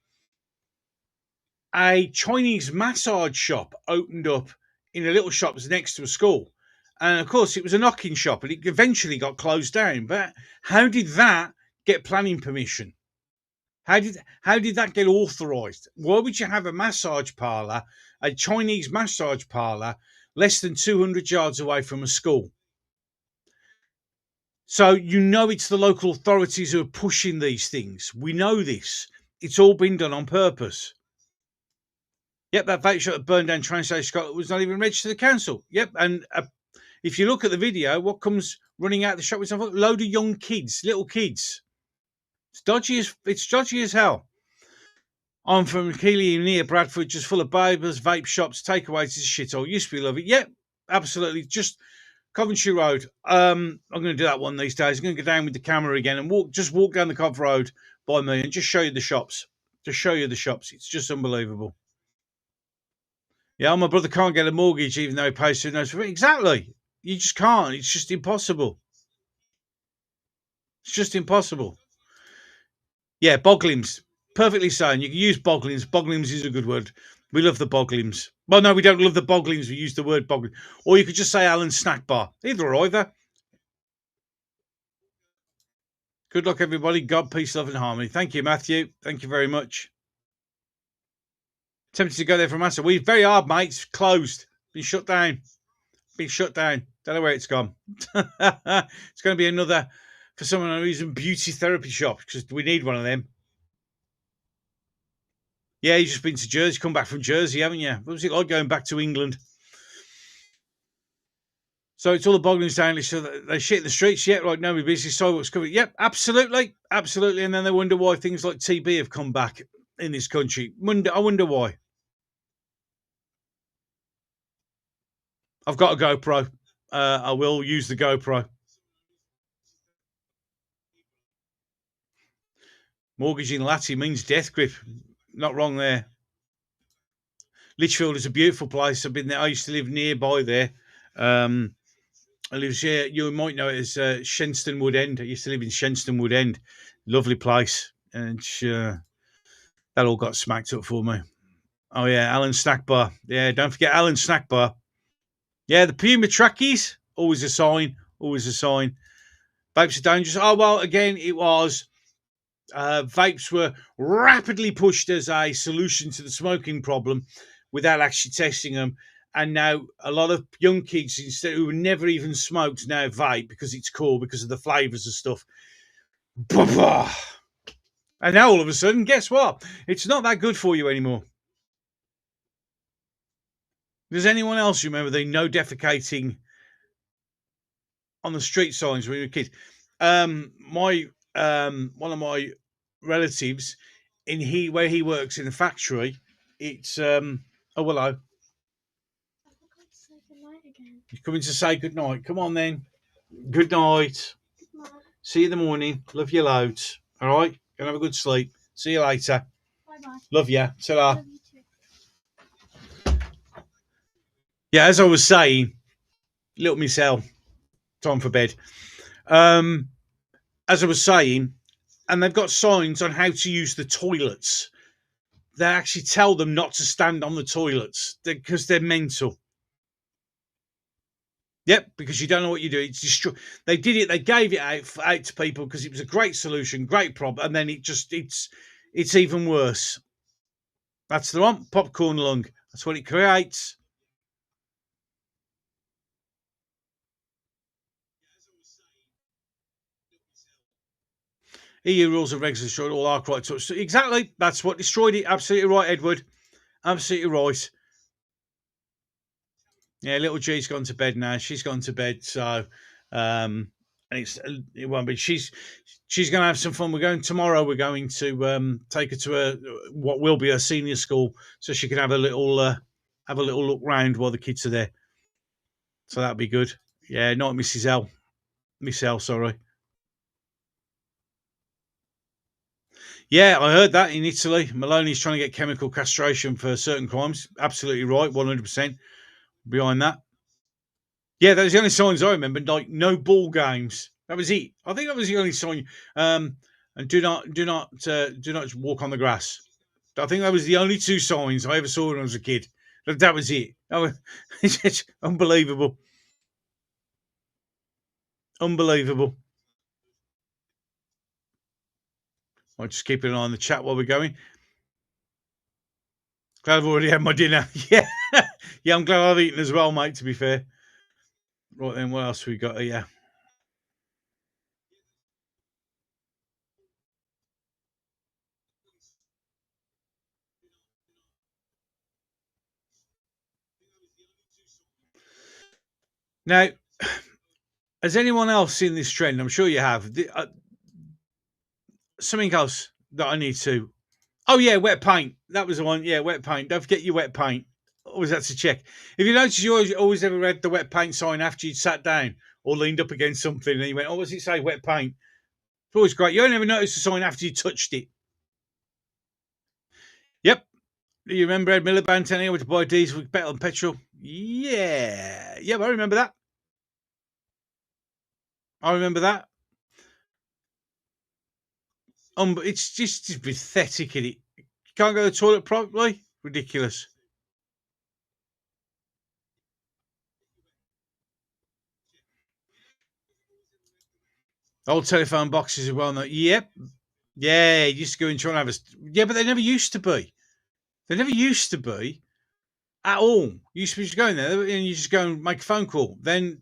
a Chinese massage shop opened up in a little shop that's next to a school. And of course, it was a knocking shop, and it eventually got closed down. But how did that get planning permission? How did that get authorised? Why would you have a massage parlour, a Chinese massage parlour, less than 200 yards away from a school? So it's the local authorities who are pushing these things. We know this. It's all been done on purpose. Yep, that vape shop that burned down train station Scotland was not even registered to the council. Yep, and if you look at the video, what comes running out of the shop is a load of young kids, little kids. It's dodgy as hell. I'm from Keighley near Bradford, just full of barbers, vape shops, takeaways. It's a shithole. Used to be lovely. Yep, absolutely. Just Coventry Road. I'm going to do that one these days. I'm going to go down with the camera again and walk down the Cov Road by me and just show you the shops. It's just unbelievable. Yeah, my brother can't get a mortgage even though he pays through notes for it. Exactly. You just can't. It's just impossible. It's just impossible. Yeah, Boglims. Perfectly saying. You can use Boglims. Boglims is a good word. We love the Boglims. Well, no, we don't love the Boglims. We use the word Boglims. Or you could just say Alan Snack Bar. Either or either. Good luck, everybody. God, peace, love, and harmony. Thank you, Matthew. Thank you very much. Tempted to go there for a master. We're very hard, mate. It's closed. Been shut down. Been shut down. Don't know where it's gone. It's going to be another, for someone who's in beauty therapy shop, because we need one of them. Yeah, you've just been to Jersey. Come back from Jersey, haven't you? What was it like going back to England? So it's all the Boglins down. So they shit in the streets. Yeah, right. Nobody busy. So what's coming? Yep, absolutely, absolutely. And then they wonder why things like TB have come back in this country. I wonder why. I've got a GoPro. I will use the GoPro. Mortgage in Latin means death grip. Not wrong there. Lichfield is a beautiful place. I've been there. I used to live nearby there. I live here. You might know it as Shenstone Wood End. I used to live in Shenstone Wood End. Lovely place. And that all got smacked up for me. Oh, yeah. Alan Snack Bar. Yeah, don't forget Alan Snack Bar. Yeah, the Puma trackies. Always a sign. Always a sign. Vapes are dangerous. Oh, well, again, it was. Vapes were rapidly pushed as a solution to the smoking problem without actually testing them. And now a lot of young kids, instead who never even smoked, now vape because it's cool, because of the flavours and stuff. And now all of a sudden, guess what? It's not that good for you anymore. Does anyone else remember the no defecating on the street signs when we were kids? One of my relatives where he works in a factory, it's oh hello. You're coming to say good night. Come on then. Good night. See you in the morning. Love you loads. All right. Gonna have a good sleep. See you later. Bye-bye. Love you. Ta-ra. Love you too. Yeah, as I was saying, little Miss L, time for bed. As I was saying, and they've got signs on how to use the toilets. They actually tell them not to stand on the toilets because they're mental. Yep, because you don't know what you do. It's they did it. They gave it out to people because it was a great solution, great problem, and then it's even worse. That's the one. Popcorn lung. That's what it creates. EU rules and regs destroyed all arc right touch. Exactly. That's what destroyed it. Absolutely right, Edward. Absolutely right. Yeah, little G's gone to bed now. She's gone to bed, so and it won't be. She's going to have some fun. We're going tomorrow. We're going to take her to what will be a senior school, so she can have a little look round while the kids are there. So that'll be good. Yeah, not Mrs. L. Miss L. Sorry. Yeah, I heard that in Italy. Maloney's trying to get chemical castration for certain crimes. Absolutely right, 100%. Behind that. Yeah, that was the only signs I remember. Like no ball games. That was it. I think that was the only sign. And do not walk on the grass. I think that was the only two signs I ever saw when I was a kid. That was it. It's unbelievable. Unbelievable. I'll just keep an eye on the chat while we're going. Glad I've already had my dinner. Yeah. Yeah, I'm glad I've eaten as well, mate, to be fair. Right then, what else we got here? Now, has anyone else seen this trend? I'm sure you have. Something else that I need to... Oh, yeah, wet paint. That was the one. Yeah, wet paint. Don't forget your wet paint. Always have to check. If you notice, you always ever read the wet paint sign after you'd sat down or leaned up against something and you went, oh, what does it say? Wet paint. It's always great. You only ever notice the sign after you touched it. Yep. Do you remember Ed Miliband telling you to buy diesel with better than petrol? Yeah. Yep, I remember that. I remember that. It's just pathetic, is it? You can't go to the toilet properly? Ridiculous. Old telephone boxes as well. No, yep. Yeah, you used to go and try and have a... Yeah, but they never used to be. They never used to be at all. You used to just go in there and you just go and make a phone call. Then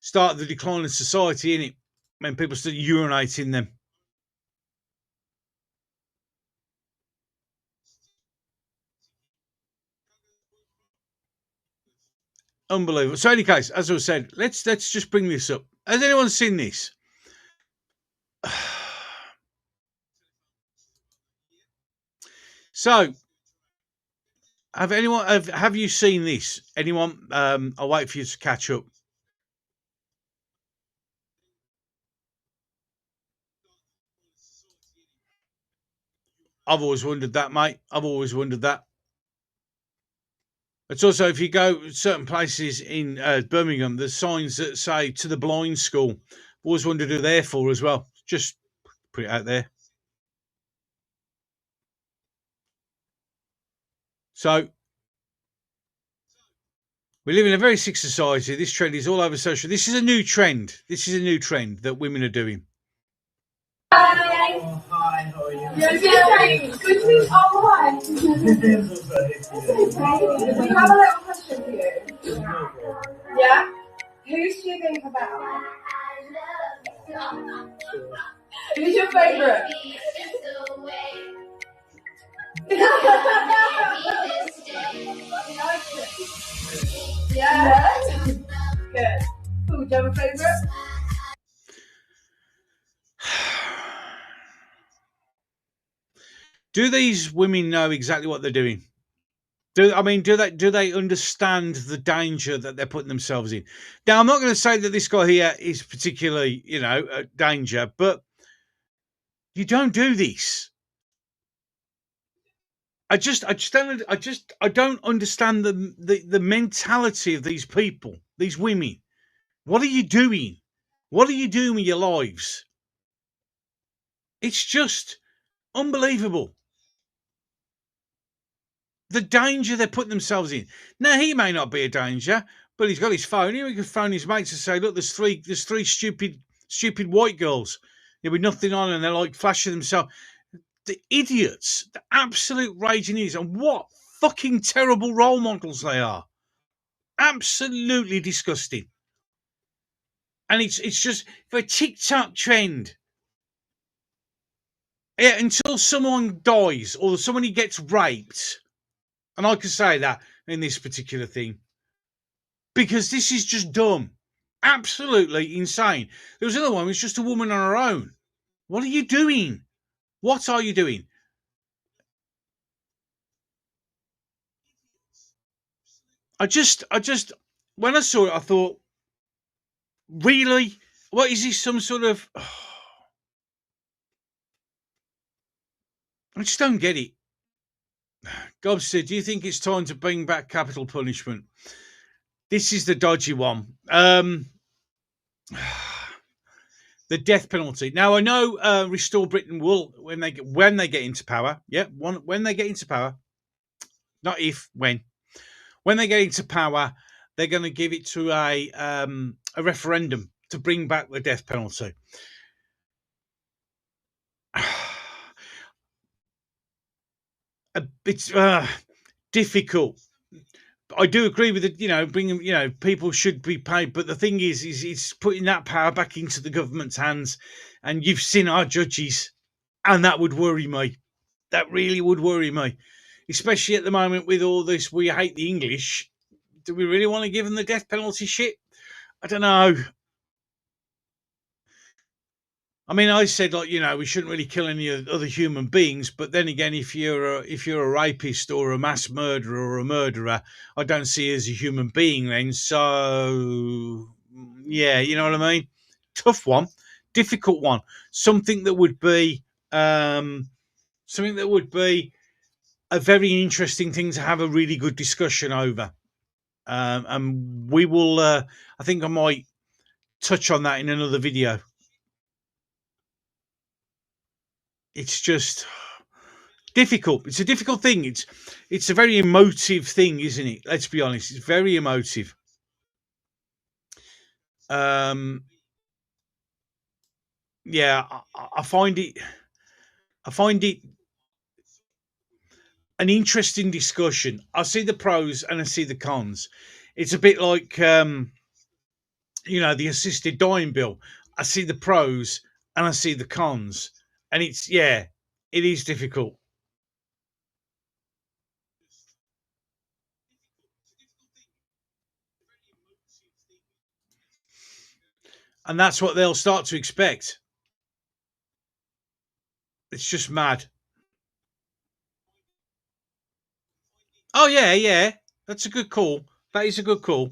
start the decline of society, innit? When people start urinating them. Unbelievable. So, in any case, as I said, let's just bring this up. Has anyone seen this? So, have you seen this? Anyone? I'll wait for you to catch up. I've always wondered that, mate. I've always wondered that. It's also, if you go certain places in Birmingham, there's signs that say "to the blind school." I've always wondered who they're for as well. Just put it out there. So, we live in a very sick society. This trend is all over social. This is a new trend. This is a new trend that women are doing. Hi, how are you? You're good. Good. Oh, hi. We have a little question for you. Yeah? Who do you think about? Who's your favourite? Yeah? Good. Cool. Do you have a favourite? Do these women know exactly what they're doing? Do they understand the danger that they're putting themselves in? Now, I'm not going to say that this guy here is particularly, a danger, but you don't do this. I don't understand the mentality of these people, these women. What are you doing? What are you doing with your lives? It's just unbelievable. The danger they're putting themselves in. Now, he may not be a danger, but he's got his phone. He can phone his mates and say, look, there's three stupid white girls. There'll be nothing on, and they're like flashing themselves. The idiots, the absolute raging idiots, and what fucking terrible role models they are. Absolutely disgusting. And it's just for a TikTok trend. Yeah, until someone dies or somebody gets raped. And I can say that in this particular thing. Because this is just dumb. Absolutely insane. There was another one, it was just a woman on her own. What are you doing? What are you doing? I just, when I saw it, I thought, really? What is this, some sort of... I just don't get it. Gob said, do you think it's time to bring back capital punishment? This is the dodgy one. The death penalty. Now, I know Restore Britain will, when they get into power, when they get into power, not if, when they get into power, they're going to give it to a referendum to bring back the death penalty. It's difficult. I do agree with it, bringing, people should be paid. But the thing is it's putting that power back into the government's hands. And you've seen our judges, and that would worry me. That really would worry me, especially at the moment with all this. We hate the English. Do we really want to give them the death penalty shit? I don't know. I mean, I said, we shouldn't really kill any other human beings. But then again, if you're a rapist or a mass murderer or a murderer, I don't see you as a human being then. So, yeah, you know what I mean? Tough one, difficult one. Something that would be a very interesting thing to have a really good discussion over. And we will, I think I might touch on that in another video. it's just difficult. It's a difficult thing. It's a very emotive thing, isn't it? Let's be honest. It's very emotive. Yeah, I find it an interesting discussion. I see the pros and I see the cons. It's a bit like the assisted dying bill. I see the pros and I see the cons, and it is difficult. And that's what they'll start to expect. It's just mad. Oh, yeah. That's a good call. That is a good call.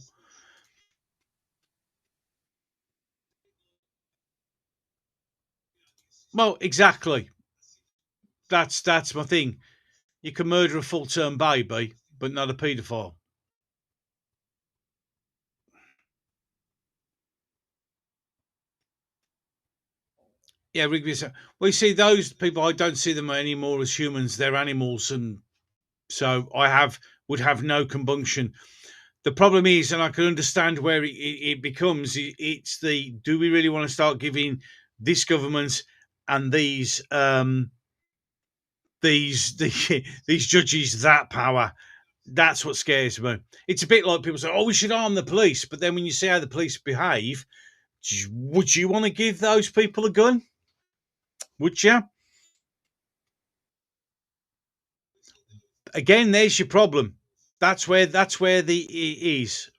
Well, exactly. That's my thing. You can murder a full-term baby, but not a paedophile. Yeah, Rigby. Well, you see, those people, I don't see them anymore as humans. They're animals, and so would have no compunction. The problem is, and I can understand where it becomes, it's do we really want to start giving this government and these judges that power? That's what scares me. It's a bit like people say, oh, we should arm the police. But then when you see how the police behave, would you want to give those people a gun? Would you? Again, there's your problem. That's where it is.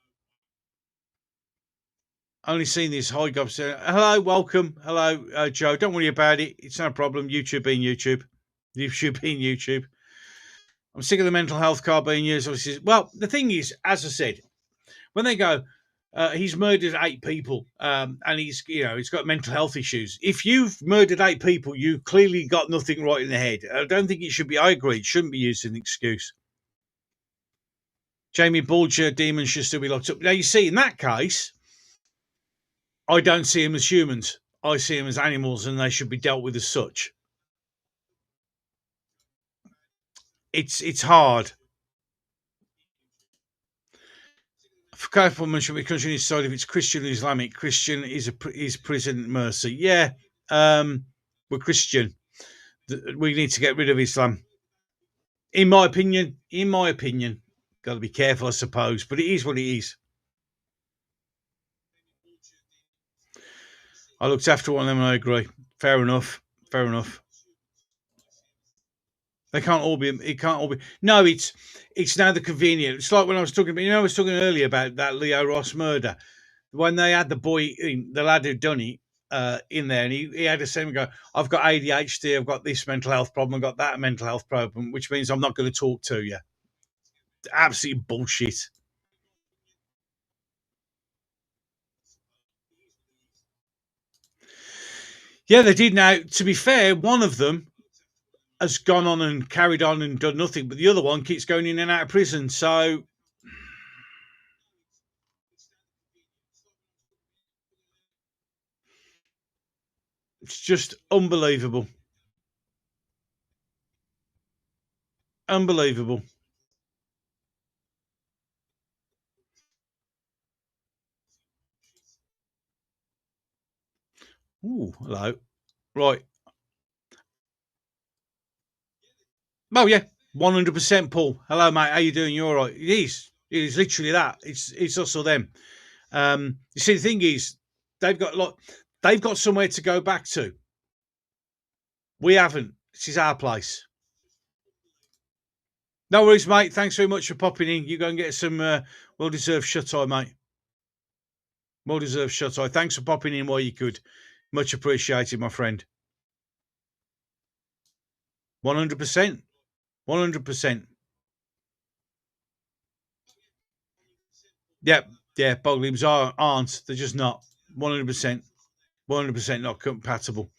Only seen this high gobs. Hello, welcome. Hello, Joe. Don't worry about it. It's no problem. YouTube being YouTube. YouTube being YouTube. I'm sick of the mental health card being used. Well, the thing is, as I said, when they go, he's murdered 8 people, and he's got mental health issues. If you've murdered 8 people, you clearly got nothing right in the head. I don't think it should be. I agree. It shouldn't be used as an excuse. Jamie Bulger, demons should still be locked up. Now, you see, in that case, I don't see them as humans. I see them as animals, and they should be dealt with as such. It's hard. For California, should be country decide if it's Christian or Islamic. Christian is President Mercy. Yeah, we're Christian. We need to get rid of Islam. In my opinion, got to be careful, I suppose, but it is what it is. I looked after one of them and I agree. Fair enough. They can't all be. It can't all be. No, it's now the convenient. It's like when I was talking about. I was talking earlier about that Leo Ross murder. When they had the boy, the lad who'd done it, in there, and he had to say, "Go, I've got ADHD. I've got this mental health problem. I've got that mental health problem, which means I'm not going to talk to you." Absolute bullshit. Yeah, they did. Now, to be fair, one of them has gone on and carried on and done nothing, but the other one keeps going in and out of prison. So it's just unbelievable. Unbelievable. Ooh, hello. Right. Oh, yeah. 100%, Paul. Hello, mate. How you doing? You all right? It is. It is literally that. It's us or them. You see, the thing is, they've got somewhere to go back to. We haven't. This is our place. No worries, mate. Thanks very much for popping in. You go and get some well-deserved shut-eye, mate. Well-deserved shut-eye. Thanks for popping in while you could. Much appreciated, my friend. 100%. 100%. Yeah, Boglims aren't. They're just not. 100%. 100% not compatible.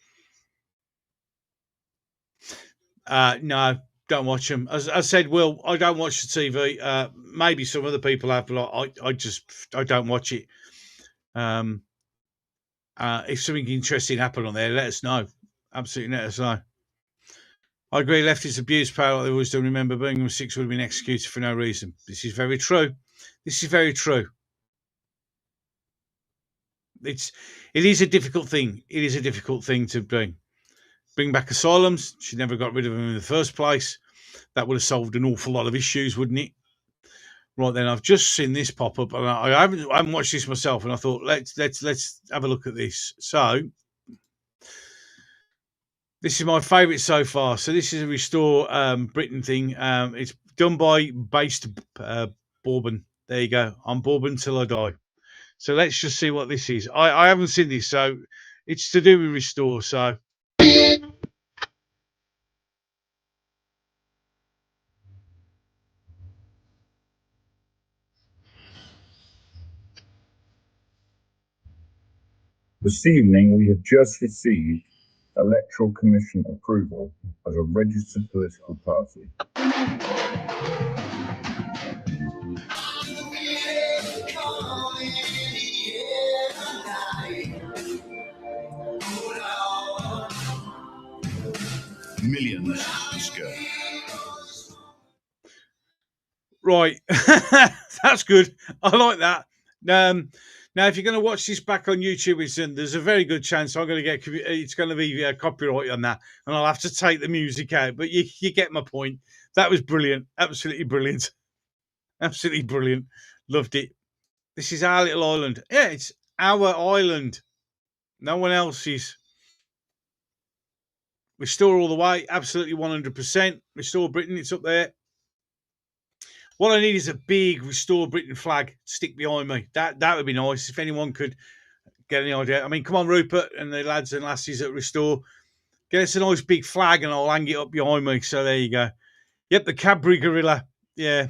No, don't watch them. As I said, Will, I don't watch the TV. Maybe some other people have, but I don't watch it. If something interesting happened on there, let us know. Absolutely, let us know. I agree, leftists abuse power like they always do. Remember, Birmingham 6 would have been executed for no reason. This is very true. This is very true. It is a difficult thing. It is a difficult thing to bring back asylums. She never got rid of them in the first place. That would have solved an awful lot of issues, wouldn't it? Right then, I've just seen this pop up, and I haven't watched this myself, and I thought let's have a look at this. So this is my favourite so far. So this is a Restore Britain thing. It's done by Based Bourbon. There you go. I'm Bourbon till I die. So let's just see what this is. I haven't seen this, so it's to do with Restore. So this evening we have just received Electoral Commission approval as a registered political party. Millions to go. right, that's good. I like that. Now, if you're going to watch this back on YouTube, there's a very good chance I'm going to get it's going to be copyright on that, and I'll have to take the music out. But you get my point. That was brilliant, absolutely brilliant, absolutely brilliant. Loved it. This is our little island. Yeah, it's our island. No one else's. Restore all the way, absolutely 100%. Restore Britain, it's up there. What I need is a big Restore Britain flag to stick behind me. That would be nice if anyone could get any idea. I mean, come on, Rupert and the lads and lassies at Restore. Get us a nice big flag and I'll hang it up behind me. So there you go. Yep, the Cadbury Gorilla. Yeah.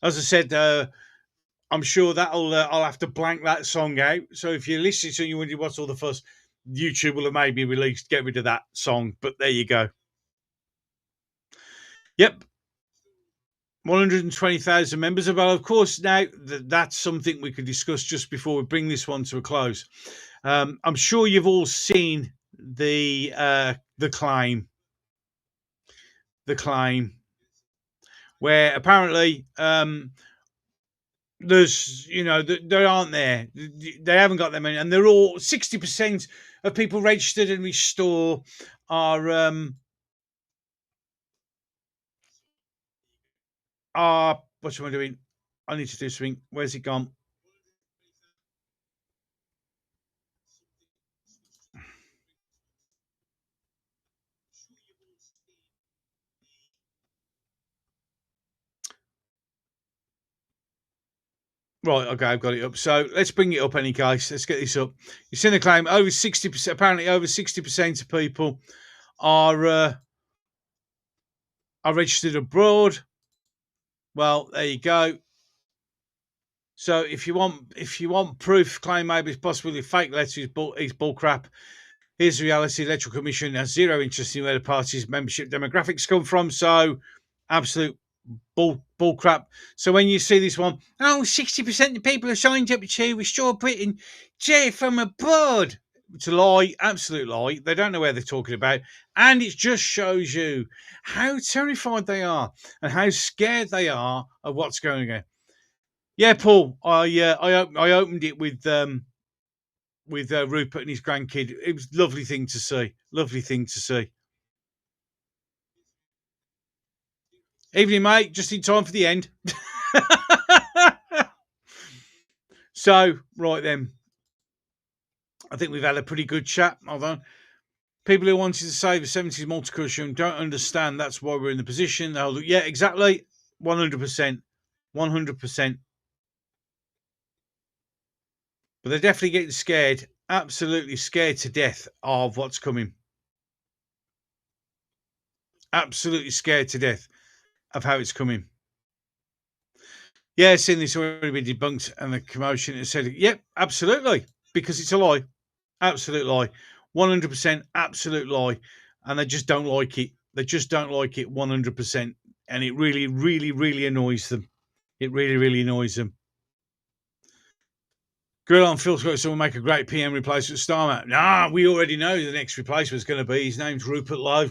As I said, I'm sure that'll I'll have to blank that song out. So if you're listening to it and you wonder what's all the fuss, YouTube will have maybe released, get rid of that song. But there you go. Yep. 120,000 members. Well, of course, now that's something we could discuss just before we bring this one to a close. I'm sure you've all seen the claim, where apparently there's, they aren't there. They haven't got them in, and they're all 60% of people registered in Restore are what am I doing? I need to do something. Where's it gone? Right, okay, I've got it up. So let's bring it up any case. Let's get this up. You've seen the claim. Over 60%, apparently over 60% of people are registered abroad. Well, there you go. So if you want proof, claim maybe it's possibly fake letter is bull crap. Here's the reality: the Electoral Commission has zero interest in where the party's membership demographics come from. So absolute bull crap. So when you see this one, 60% of people are signed up to Restore Britain, from abroad. It's a lie, absolute lie. They don't know where they're talking about, and it just shows you how terrified they are and how scared they are of what's going on. Yeah, Paul, I opened it with Rupert and his grandkid. It was a lovely thing to see. Lovely thing to see. Evening, mate. Just in time for the end. So, right then. I think we've had a pretty good chat. Hold on. People who wanted to save the 70s multiculturalism don't understand that's why we're in the position. Yeah, exactly. 100%. 100%. But they're definitely getting scared. Absolutely scared to death of what's coming. Absolutely scared to death of how it's coming. Yeah, seeing this already been debunked and the commotion has said, yep, absolutely, because it's a lie. Absolute lie. 100% absolute lie. And they just don't like it. They just don't like it 100%. And it really, really, really annoys them. It really, really annoys them. Grill on Phil Scott, someone make a great PM replacement with Starmer. Nah, we already know the next replacement is going to be. His name's Rupert Lowe.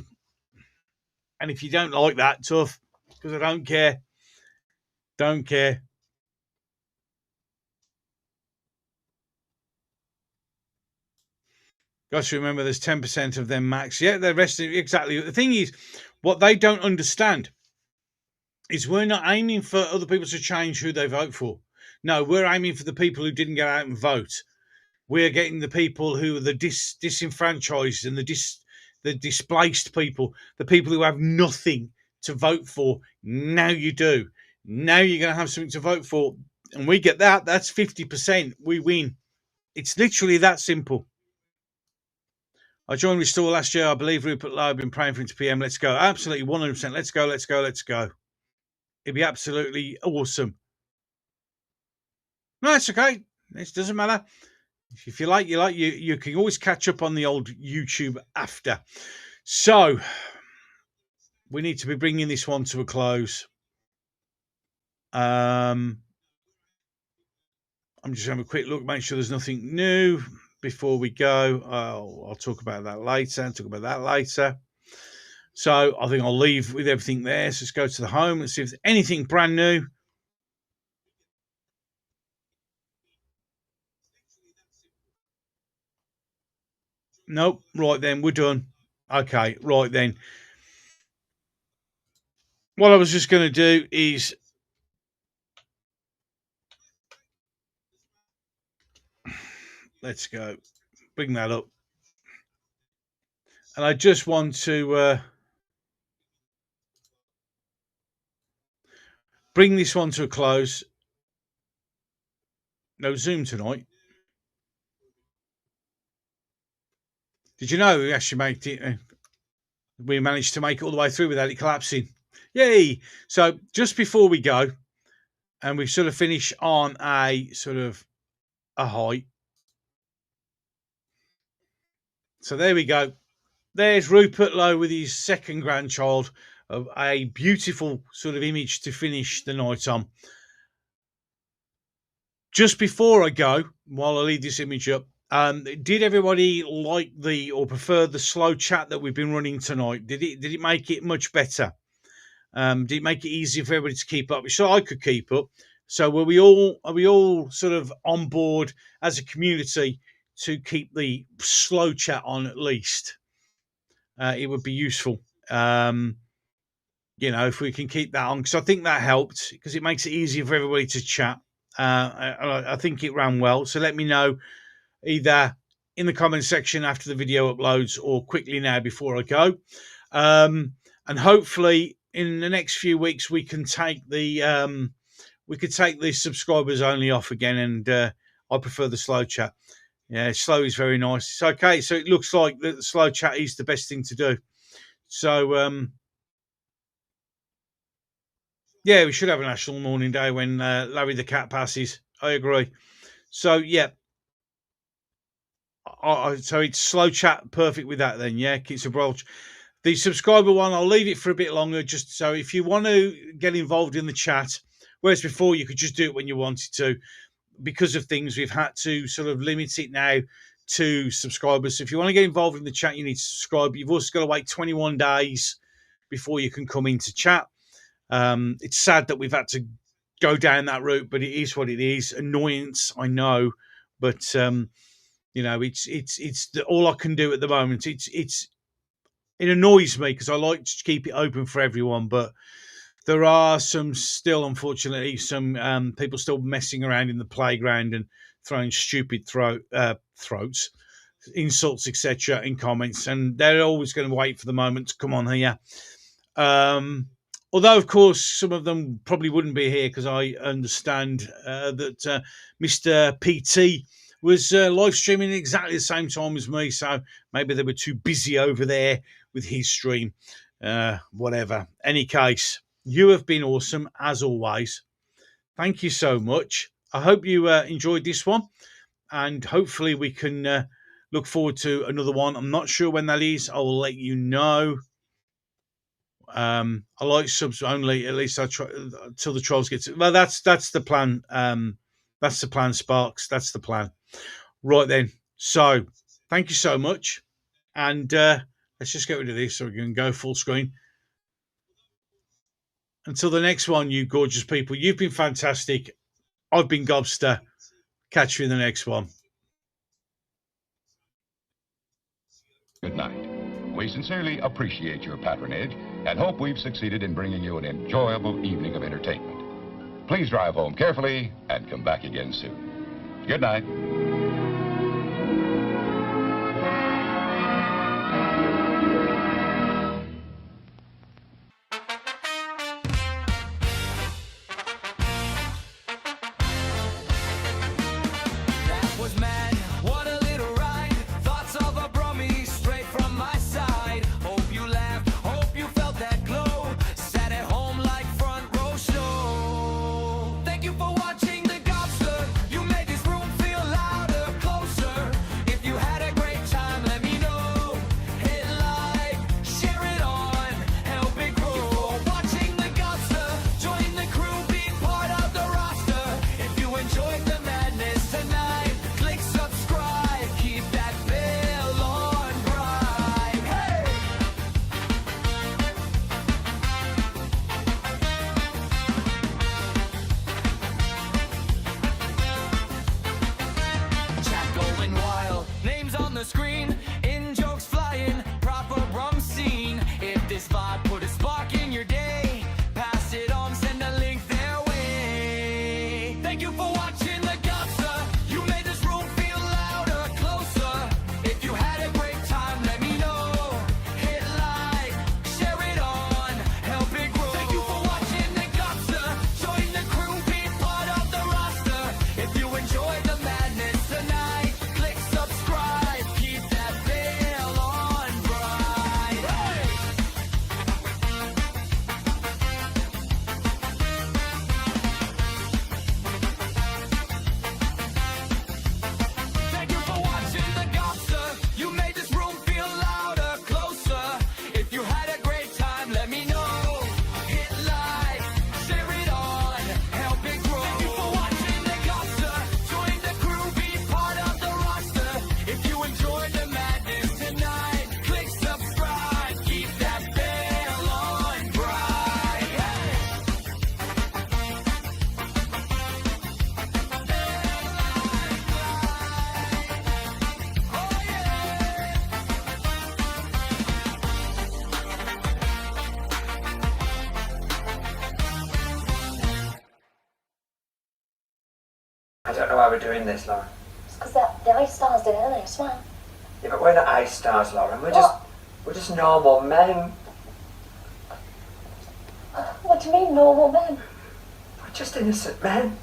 And if you don't like that, tough, because I don't care. Don't care. Got to remember there's 10% of them max. Yeah, the rest of exactly. The thing is, what they don't understand is we're not aiming for other people to change who they vote for. No, we're aiming for the people who didn't get out and vote. We're getting the people who are the disenfranchised and the displaced people, the people who have nothing to vote for. Now you do. Now you're going to have something to vote for. And we get that. That's 50%. We win. It's literally that simple. I joined Restore last year. I believe Rupert Lowe. I've been praying for him to PM. Let's go. Absolutely, 100%. Let's go, let's go, let's go. It'd be absolutely awesome. No, it's okay. It doesn't matter. If you like, you can always catch up on the old YouTube after. So, we need to be bringing this one to a close. I'm just having a quick look, make sure there's nothing new before we go. I'll talk about that later. So I think I'll leave with everything there. So let's go to the home and see if there's anything brand new. Nope. Right then, we're done. Okay, right then. What I was just going to do is let's go. Bring that up. And I just want to bring this one to a close. No Zoom tonight. Did you know we actually made it? We managed to make it all the way through without it collapsing. Yay! So just before we go, and we sort of finish on a sort of a high. So there we go. There's Rupert Lowe with his second grandchild. A beautiful sort of image to finish the night on. Just before I go, while I leave this image up, did everybody like or prefer the slow chat that we've been running tonight? Did it make it much better? Did it make it easier for everybody to keep up? So I could keep up. So are we all sort of on board as a community to keep the slow chat on at least? It would be useful. If we can keep that on, because I think that helped, because it makes it easier for everybody to chat. I think it ran well. So let me know either in the comment section after the video uploads or quickly now before I go. And hopefully in the next few weeks we can take the subscribers only off again, and I prefer the slow chat. Yeah, slow is very nice. It's okay. So it looks like the slow chat is the best thing to do. So yeah, we should have a National Mourning Day when Larry the cat passes. I agree. So yeah. So it's slow chat, perfect with that then, yeah. Keeps a broach. The subscriber one, I'll leave it for a bit longer, just so if you want to get involved in the chat, whereas before you could just do it when you wanted to. Because of things, we've had to sort of limit it now to subscribers. So if you want to get involved in the chat, you need to subscribe. You've also got to wait 21 days before you can come into chat. It's sad that we've had to go down that route, but it is what it is. Annoyance, I know, but it's all I can do at the moment. It annoys me because I like to keep it open for everyone, but there are unfortunately, some people still messing around in the playground and throwing stupid throats, insults, etc. in comments, and they're always going to wait for the moment to come on here. Although, of course, some of them probably wouldn't be here because I understand that Mr. PT was live streaming at exactly the same time as me, so maybe they were too busy over there with his stream. Whatever. Any case, you have been awesome as always. Thank you so much. I hope you enjoyed this one, and hopefully we can look forward to another one. I'm not sure when that is. I will let you know. I like subs only. At least I try till the trolls get to. Well, that's the plan. That's the plan, Sparks. That's the plan. Right then. So thank you so much, and let's just get rid of this so we can go full screen. Until the next one, you gorgeous people, you've been fantastic. I've been Gobster. Catch you in the next one. Good night. We sincerely appreciate your patronage and hope we've succeeded in bringing you an enjoyable evening of entertainment. Please drive home carefully and come back again soon. Good night. That was mad. What a little ride. Thoughts of a Brummie straight from my side. Hope you laughed. Hope you felt that glow. Sat at home like front row show. Thank you for watching the Gobster. You made this room feel louder, closer. If you had a great time, let me know. Hit like, share it on, help it grow. Thank you for watching the Gobster. Join the crew, be part of the roster. If you enjoyed the madness tonight, click subscribe, keep that bell on bright. Hey! Chat going wild, names on the screen, in jokes flying, proper rum scene. If this vibe put a spark in your day, pass it on, send a link their way. Thank you for watching the Gobster. You made this room feel louder, closer. If you had a great time, let me know. Hit like, share it on, help it grow. Thank you for watching the Gobster. Join the crew, be part of the roster. If you enjoyed the madness tonight, click subscribe, keep that bell on bright. Hey! Thank you for watching the Gobster. You made this room feel louder, closer. If you had a great time, let me know. Hit like, share it on, help it grow. Thank you for watching the Gobster. Join the crew, be part of the roster. If you enjoyed the madness tonight, click subscribe, keep that bell on bright. Hey! Oh yeah! I don't know why we're doing this, Lauren. It's because the Ice Stars did it earlier as well. Yeah, but we're not ice stars, Lauren. What? We're just normal men. What do you mean, normal men? We're just innocent men.